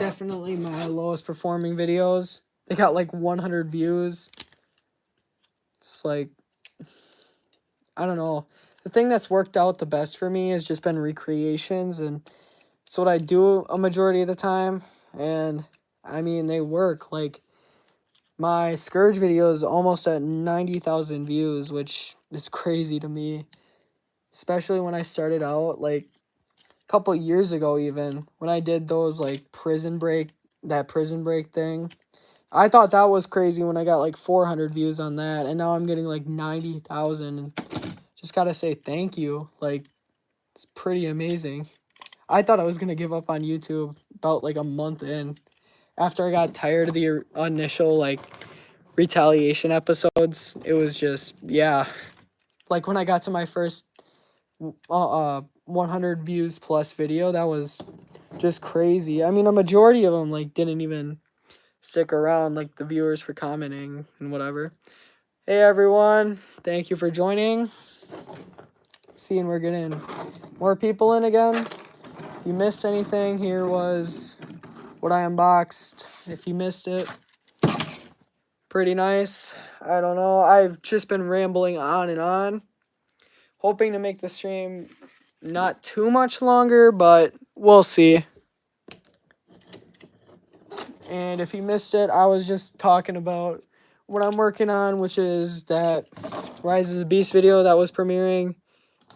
definitely my lowest performing videos. They got like 100 views. It's like, I don't know. The thing that's worked out the best for me has just been recreations, and it's what I do a majority of the time. And I mean, they work. Like, my Scourge video is almost at 90,000 views, which is crazy to me. Especially when I started out, like, a couple years ago even, when I did those, like, prison break thing. I thought that was crazy when I got, like, 400 views on that, and now I'm getting, like, 90,000. Just gotta say thank you. Like, it's pretty amazing. I thought I was gonna give up on YouTube about, like, a month in. After I got tired of the initial, like, Retaliation episodes, it was just, yeah. Like, when I got to my first 100 views plus video, that was just crazy. I mean, a majority of them, like, didn't even stick around, like the viewers for commenting and whatever. Hey everyone, thank you for joining. Seeing we're getting more people in again. If you missed anything, here was what I unboxed. If you missed it, pretty nice. I don't know, I've just been rambling on and on, hoping to make the stream not too much longer, but we'll see. And if you missed it, I was just talking about what I'm working on, which is that Rise of the Beast video that was premiering.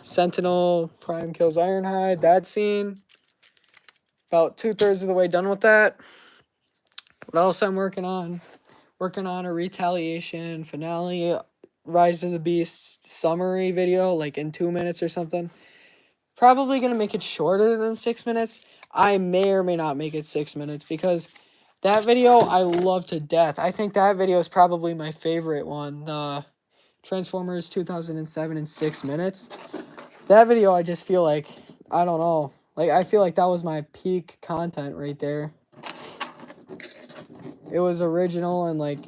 Sentinel Prime kills Ironhide, that scene. About 2/3 of the way done with that. What else I'm working on? Working on a retaliation finale, Rise of the Beast summary video, like in 2 minutes or something. Probably going to make it shorter than 6 minutes. I may or may not make it 6 minutes because that video I love to death. I think that video is probably my favorite one. The Transformers 2007 in 6 minutes. That video I just feel like, I don't know. Like, I feel like that was my peak content right there. It was original and, like,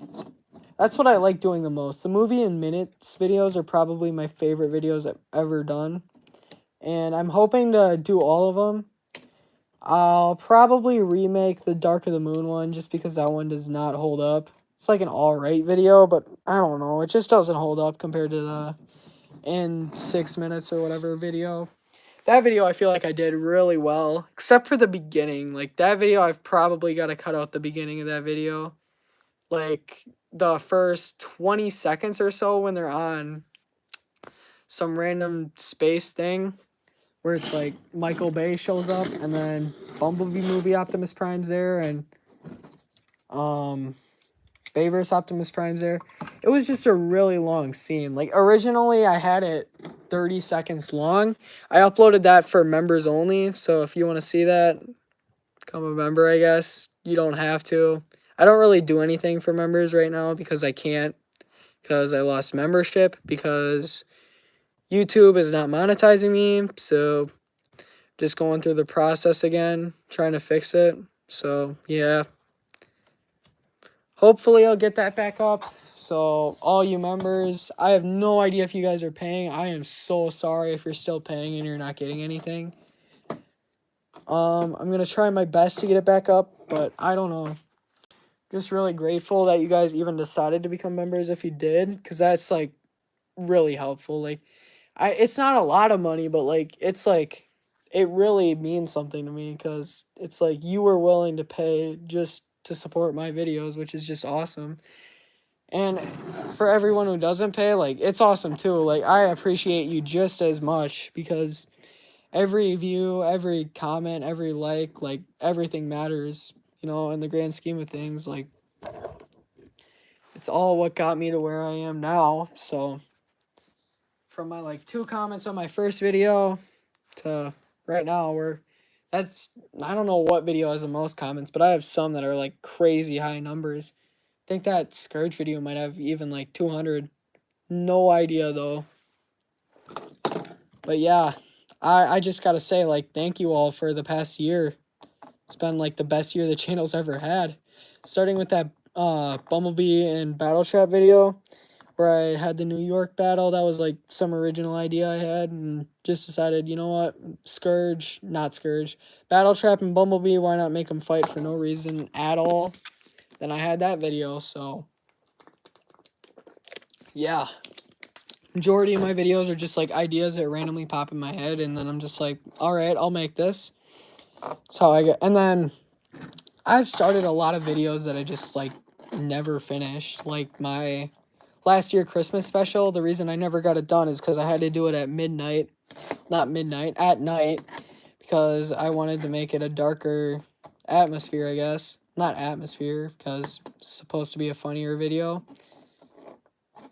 that's what I like doing the most. The movie in minutes videos are probably my favorite videos I've ever done. And I'm hoping to do all of them. I'll probably remake the Dark of the Moon one just because that one does not hold up. It's like an alright video, but I don't know. It just doesn't hold up compared to the in 6 minutes or whatever video. That video I feel like I did really well, except for the beginning. Like, that video, I've probably got to cut out the beginning of that video. Like, the first 20 seconds or so when they're on some random space thing where it's like Michael Bay shows up and then Bumblebee movie Optimus Prime's there and Bayverse Optimus Prime's there. It was just a really long scene. Like, originally I had it 30 seconds long. I uploaded that for members only, so if you want to see that, become a member, I guess. You don't have to. I don't really do anything for members right now because I can't, because I lost membership, because YouTube is not monetizing me, so just going through the process again, trying to fix it. So, yeah. Hopefully, I'll get that back up. So, all you members, I have no idea if you guys are paying. I am so sorry if you're still paying and you're not getting anything. I'm going to try my best to get it back up, but I don't know. Just really grateful that you guys even decided to become members if you did, because that's, like, really helpful. Like, it's not a lot of money, but, like, it's, like, it really means something to me, because it's, like, you were willing to pay just to support my videos, which is just awesome. And for everyone who doesn't pay, like, it's awesome too. Like, I appreciate you just as much, because every view, every comment, every like, everything matters, you know, in the grand scheme of things. Like, it's all what got me to where I am now. So from my, like, 2 comments on my first video to right now, that's, I don't know what video has the most comments, but I have some that are, like, crazy high numbers. I think that Scourge video might have even, like, 200. No idea, though. But, yeah, I just gotta say, like, thank you all for the past year. It's been, like, the best year the channel's ever had. Starting with that Bumblebee and Battle Trap video, where I had the New York battle. That was, like, some original idea I had, and just decided, you know what, Battle Trap and Bumblebee, why not make them fight for no reason at all? Then I had that video, so yeah. Majority of my videos are just, like, ideas that randomly pop in my head, and then I'm just like, alright, I'll make this. That's how I get. And then I've started a lot of videos that I just, like, never finished. Like, my last year Christmas special, the reason I never got it done is because I had to do it at midnight. Not midnight, at night. Because I wanted to make it a darker atmosphere, I guess. Not atmosphere, because it's supposed to be a funnier video.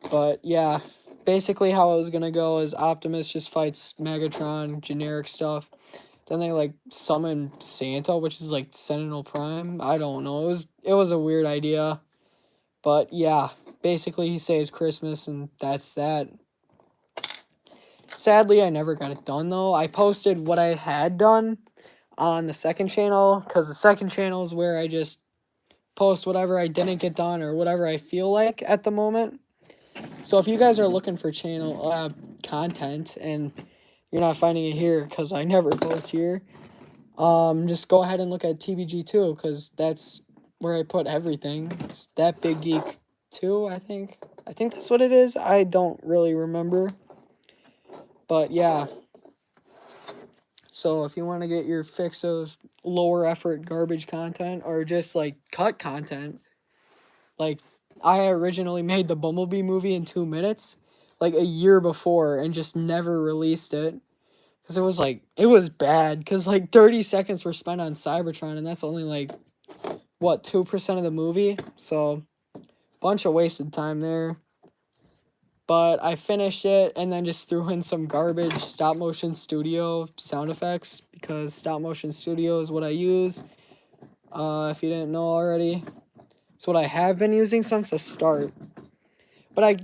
But, yeah. Basically, how it was going to go is Optimus just fights Megatron, generic stuff. Then they, like, summon Santa, which is, like, Sentinel Prime. I don't know. It was a weird idea. But, yeah. Basically, he saves Christmas, and that's that. Sadly, I never got it done, though. I posted what I had done on the second channel, because the second channel is where I just post whatever I didn't get done or whatever I feel like at the moment. So if you guys are looking for channel content and you're not finding it here because I never post here, just go ahead and look at TBG2 because that's where I put everything. It's That Big Geek 2, I think. I think that's what it is. I don't really remember. But yeah. So if you want to get your fix of lower effort garbage content or just like cut content, like I originally made the Bumblebee movie in 2 minutes, like a year before, and just never released it. Because it was bad. Because like 30 seconds were spent on Cybertron, and that's only like, what, 2% of the movie? So, bunch of wasted time there. But I finished it and then just threw in some garbage stop motion studio sound effects. Because stop motion studio is what I use. If you didn't know already. It's what I have been using since the start. But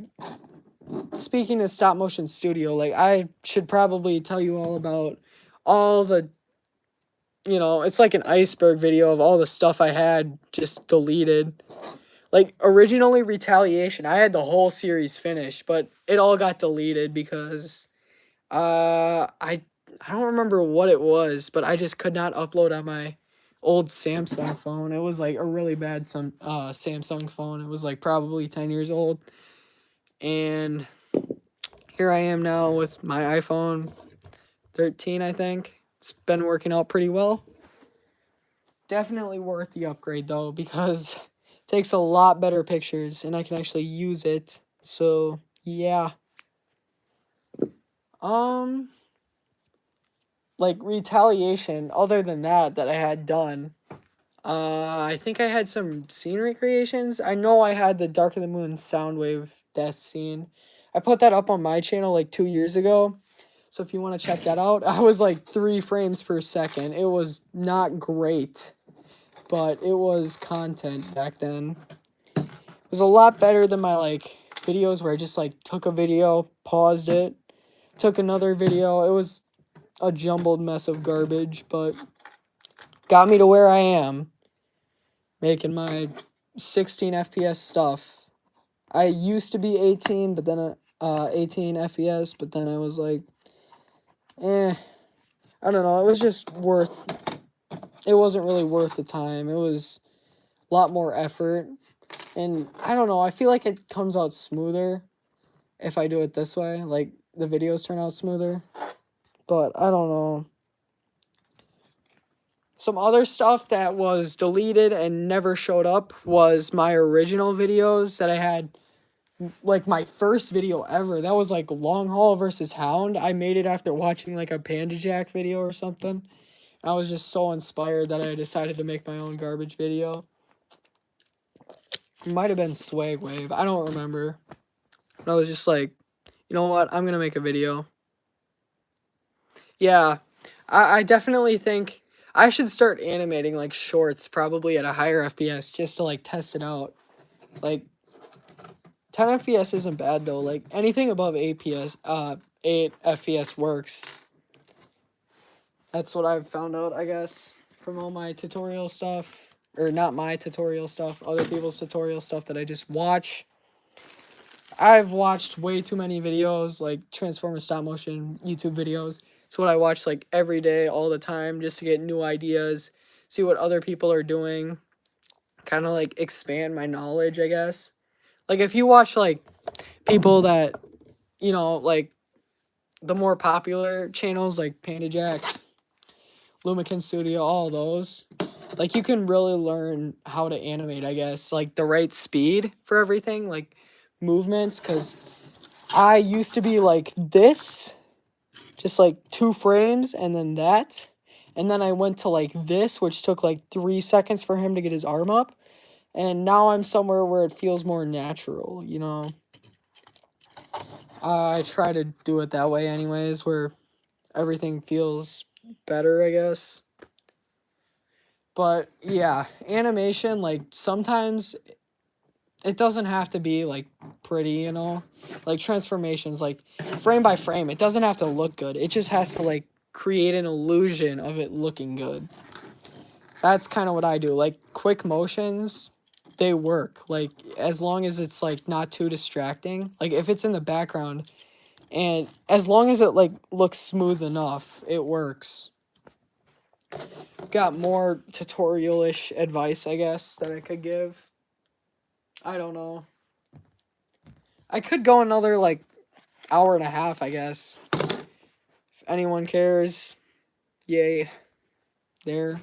speaking of stop motion studio, like I should probably tell you all about all the, it's like an iceberg video of all the stuff I had just deleted. Like originally Retaliation, I had the whole series finished, but it all got deleted because I don't remember what it was, but I just could not upload on my old Samsung phone. It was like a really bad Samsung phone. It was like probably 10 years old. And here I am now with my iPhone 13, I think. It's been working out pretty well. Definitely worth the upgrade though, because it takes a lot better pictures and I can actually use it. So, yeah. Like Retaliation, other than that I had done, I think I had some scene recreations. I know I had the Dark of the Moon Soundwave death scene. I put that up on my channel like 2 years ago. So if you want to check that out, I was like 3 frames per second. It was not great, but it was content back then. It was a lot better than my like videos where I just like took a video, paused it, took another video. It was a jumbled mess of garbage, but got me to where I am, making my 16 FPS stuff. I used to be 18, but then 18 FPS, but then I was like, I don't know. It was just it wasn't really worth the time. It was a lot more effort, and I don't know. I feel like it comes out smoother if I do it this way. Like the videos turn out smoother, but I don't know. Some other stuff that was deleted and never showed up was my original videos that I had, like my first video ever. That was like Long Haul versus Hound. I made it after watching like a Panda Jack video or something. I was just so inspired that I decided to make my own garbage video. It might have been Swag Wave. I don't remember. But I was just like, you know what? I'm going to make a video. Yeah, I definitely think I should start animating like shorts probably at a higher FPS just to like test it out. Like 10 FPS isn't bad though. Like anything above 8 FPS works. That's what I've found out, I guess, from all my tutorial stuff. Or not my tutorial stuff, other people's tutorial stuff that I just watch. I've watched way too many videos, like Transformers stop motion YouTube videos. It's what I watch like every day, all the time, just to get new ideas, see what other people are doing, kind of like expand my knowledge, I guess. Like if you watch like people that, like the more popular channels like Panda Jack, Lumikin Studio, all those, like you can really learn how to animate, I guess, like the right speed for everything, like movements, because I used to be like this, just like 2 frames and then that, and then I went to like this, which took like 3 seconds for him to get his arm up, and now I'm somewhere where it feels more natural, I try to do it that way anyways, where everything feels better, I guess. But yeah, animation, like sometimes it doesn't have to be like pretty, like transformations, like frame by frame. It doesn't have to look good. It just has to like create an illusion of it looking good. That's kind of what I do. Like quick motions, they work. Like, as long as it's, like, not too distracting. Like, if it's in the background, and as long as it, like, looks smooth enough, it works. Got more tutorial-ish advice, I guess, that I could give. I don't know. I could go another, like, hour and a half, I guess. If anyone cares, yay. There.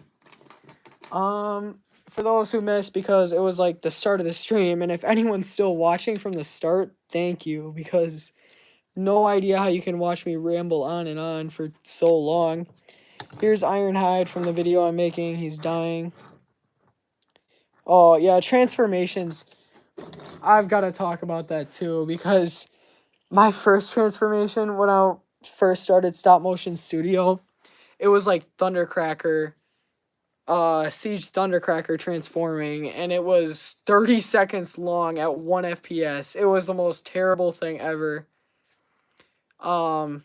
For those who missed, because it was, like, the start of the stream, and if anyone's still watching from the start, thank you, because no idea how you can watch me ramble on and on for so long. Here's Ironhide from the video I'm making. He's dying. Oh, yeah, transformations. I've got to talk about that, too, because my first transformation when I first started Stop Motion Studio, it was, like, Thundercracker. Siege Thundercracker transforming, and it was 30 seconds long at 1 FPS. It was the most terrible thing ever. But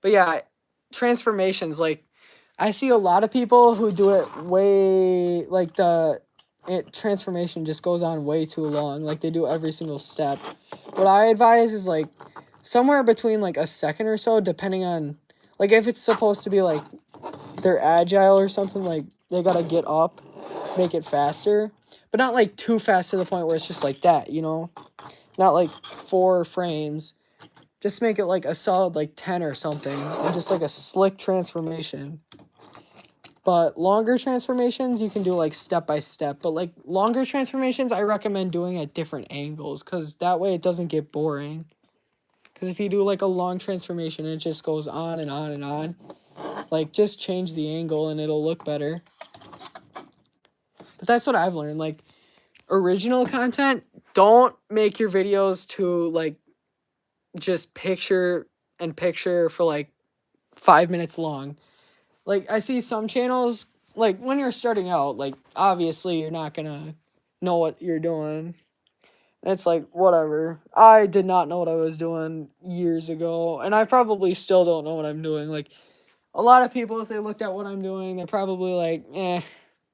yeah, transformations, like, I see a lot of people who do it way, like, transformation just goes on way too long. Like, they do every single step. What I advise is, like, somewhere between, like, a second or so, depending on, like, if it's supposed to be, like, they're agile or something, like, they gotta get up, make it faster, but not, like, too fast to the point where it's just like that, you know? Not, like, 4 frames. Just make it, like, a solid, like, 10 or something, and just, like, a slick transformation. But longer transformations, you can do, like, step by step, but, like, longer transformations, I recommend doing at different angles, because that way it doesn't get boring. Because if you do, like, a long transformation, it just goes on and on and on. Like, just change the angle and it'll look better. But that's what I've learned. Like, original content, don't make your videos too, like, just picture and picture for, like, 5 minutes long. Like, I see some channels, like, when you're starting out, like, obviously you're not gonna know what you're doing. It's like, whatever. I did not know what I was doing years ago, and I probably still don't know what I'm doing. Like, a lot of people, if they looked at what I'm doing, they're probably like, eh.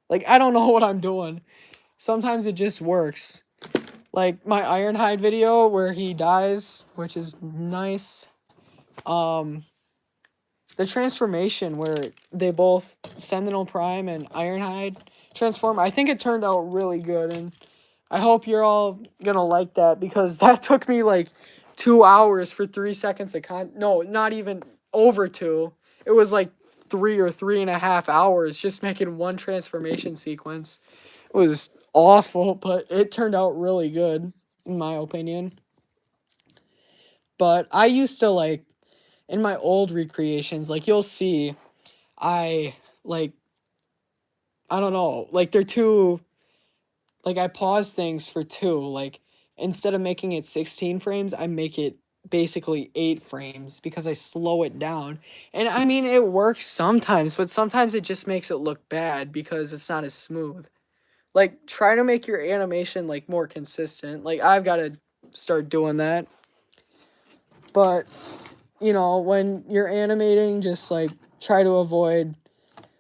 Like, I don't know what I'm doing. Sometimes it just works. Like, my Ironhide video where he dies, which is nice. The transformation where they both, Sentinel Prime and Ironhide, transform, I think it turned out really good, and I hope you're all gonna like that, because that took me, like, 2 hours for 3 seconds of no, not even over 2. It was like 3 or 3.5 hours just making one transformation sequence. It was awful, but it turned out really good, in my opinion. But I used to, like, in my old recreations, like, you'll see, I don't know, like, they're too, like, I pause things for 2, like, instead of making it 16 frames, I make it basically 8 frames because I slow it down. And I mean, it works sometimes, but sometimes it just makes it look bad because it's not as smooth. Like, try to make your animation, like, more consistent. Like, I've got to start doing that. But, you know, when you're animating, just, like, try to avoid,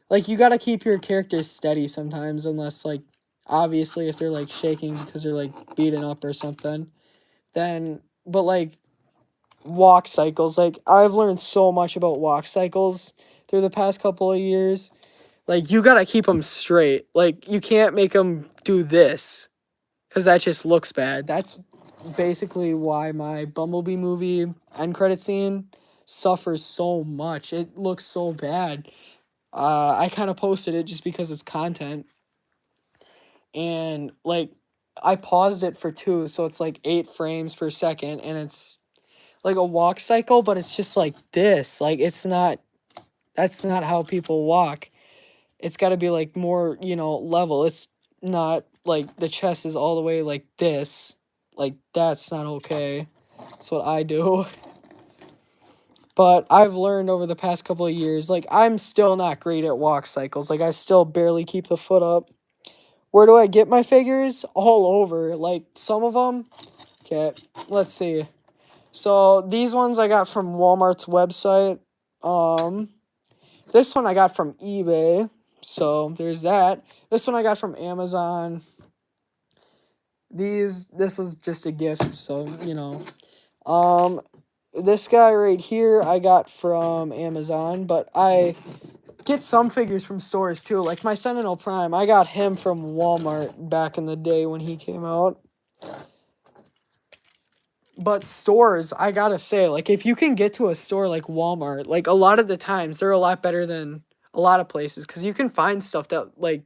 like, you got to keep your characters steady sometimes, unless, like, obviously if they're, like, shaking because they're, like, beaten up or something. Then, but, like, walk cycles, like, I've learned so much about walk cycles through the past couple of years. Like, you gotta keep them straight. Like, you can't make them do this, because that just looks bad. That's basically why my Bumblebee movie end credit scene suffers so much. It looks so bad. I kind of posted it just because it's content. And, like, I paused it for 2, so it's, like, 8 frames per second, and it's like a walk cycle, but it's just like this. Like, it's not, that's not how people walk. It's got to be, like, more, you know, level. It's not like the chest is all the way like this. Like, that's not okay. That's what I do. But I've learned over the past couple of years, like, I'm still not great at walk cycles. Like, I still barely keep the foot up. Where do I get my figures? All over. Like, some of them, okay, let's see. So, these ones I got from Walmart's website. This one I got from eBay. So, there's that. This one I got from Amazon. This was just a gift, so, you know. This guy right here I got from Amazon, but I get some figures from stores too. Like my Sentinel Prime, I got him from Walmart back in the day when he came out. But stores, I gotta say, like, if you can get to a store like Walmart, like, a lot of the times, they're a lot better than a lot of places. Because you can find stuff that, like,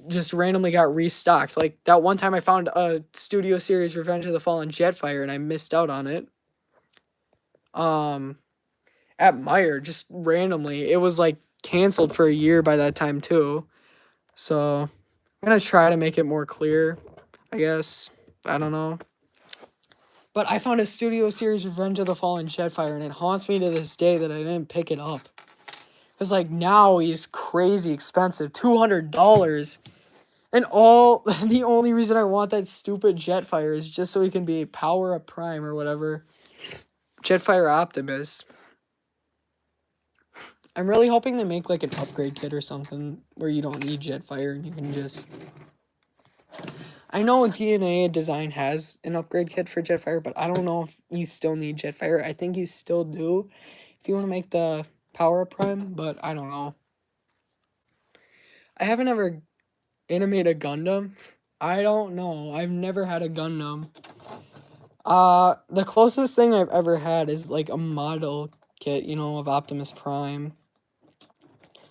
just randomly got restocked. Like, that one time I found a Studio Series Revenge of the Fallen Jetfire, and I missed out on it. At Meijer, just randomly. It was, like, canceled for a year by that time, too. So, I'm gonna try to make it more clear, I guess. I don't know. But I found a Studio Series Revenge of the Fallen Jetfire, and it haunts me to this day that I didn't pick it up. Because, like, now he's crazy expensive. $200. And the only reason I want that stupid Jetfire is just so he can be Power Up Prime or whatever. Jetfire Optimus. I'm really hoping they make, like, an upgrade kit or something where you don't need Jetfire and you can just... I know DNA Design has an upgrade kit for Jetfire, but I don't know if you still need Jetfire. I think you still do if you want to make the Power Up Prime, but I don't know. I haven't ever animated a Gundam. I don't know. I've never had a Gundam. The closest thing I've ever had is like a model kit, you know, of Optimus Prime.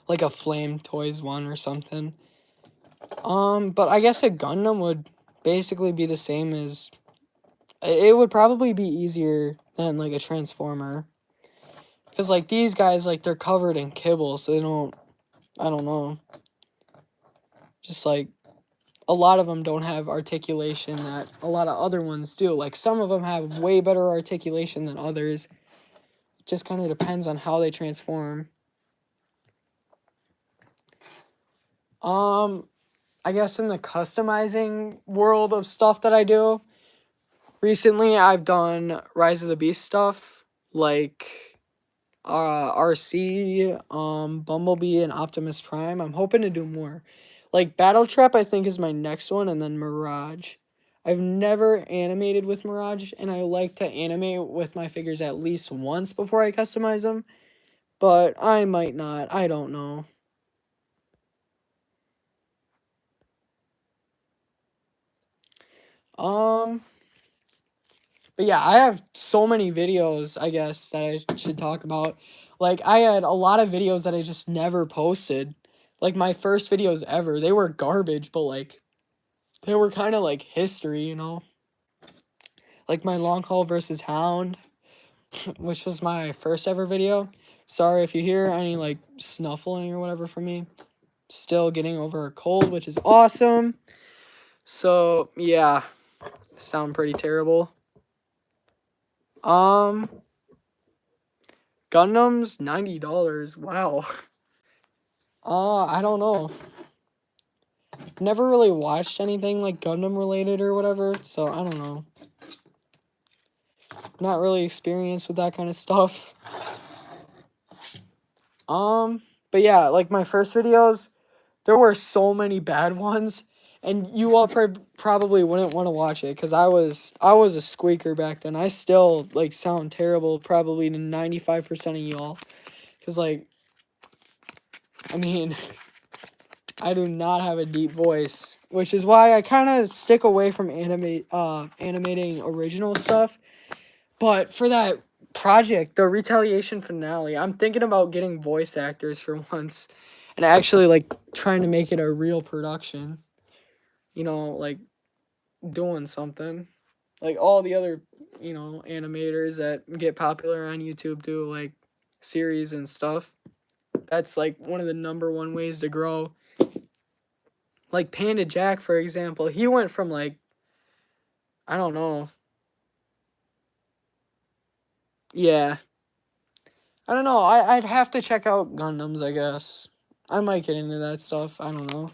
Like a Flame Toys one or something. But I guess a Gundam would basically be the same as... It would probably be easier than, like, a Transformer. Because, like, these guys, like, they're covered in kibble, so they don't... I don't know. Just, like, a lot of them don't have articulation that a lot of other ones do. Like, some of them have way better articulation than others. It just kind of depends on how they transform. I guess in the customizing world of stuff that I do, recently I've done Rise of the Beast stuff, like Arcee, Bumblebee, and Optimus Prime. I'm hoping to do more. Like Battle Trap, I think is my next one, and then Mirage. I've never animated with Mirage, and I like to animate with my figures at least once before I customize them, but I might not. I don't know. But yeah, I have so many videos, I guess, that I should talk about. Like, I had a lot of videos that I just never posted. Like, my first videos ever, they were garbage, but, like, they were kind of, like, history, you know? Like, my Long Haul versus Hound, which was my first ever video. Sorry if you hear any, like, snuffling or whatever from me. Still getting over a cold, which is awesome. So, yeah, sound pretty terrible. Gundams, $90. Wow. I don't know. Never really watched anything like Gundam related or whatever, so I don't know. Not really experienced with that kind of stuff. But yeah, like my first videos, there were so many bad ones, and you all probably wouldn't want to watch it because I was a squeaker back then. I still like sound terrible probably to 95% of y'all, because like, I mean, I do not have a deep voice, which is why I kind of stick away from animating original stuff. But for that project, the Retaliation finale, I'm thinking about getting voice actors for once and actually, like, trying to make it a real production. You know, like, doing something. Like all the other, you know, animators that get popular on YouTube do, like, series and stuff. That's, like, one of the #1 ways to grow. Like, Panda Jack, for example, he went from, like, I don't know. Yeah. I don't know. I'd have to check out Gundams, I guess. I might get into that stuff. I don't know.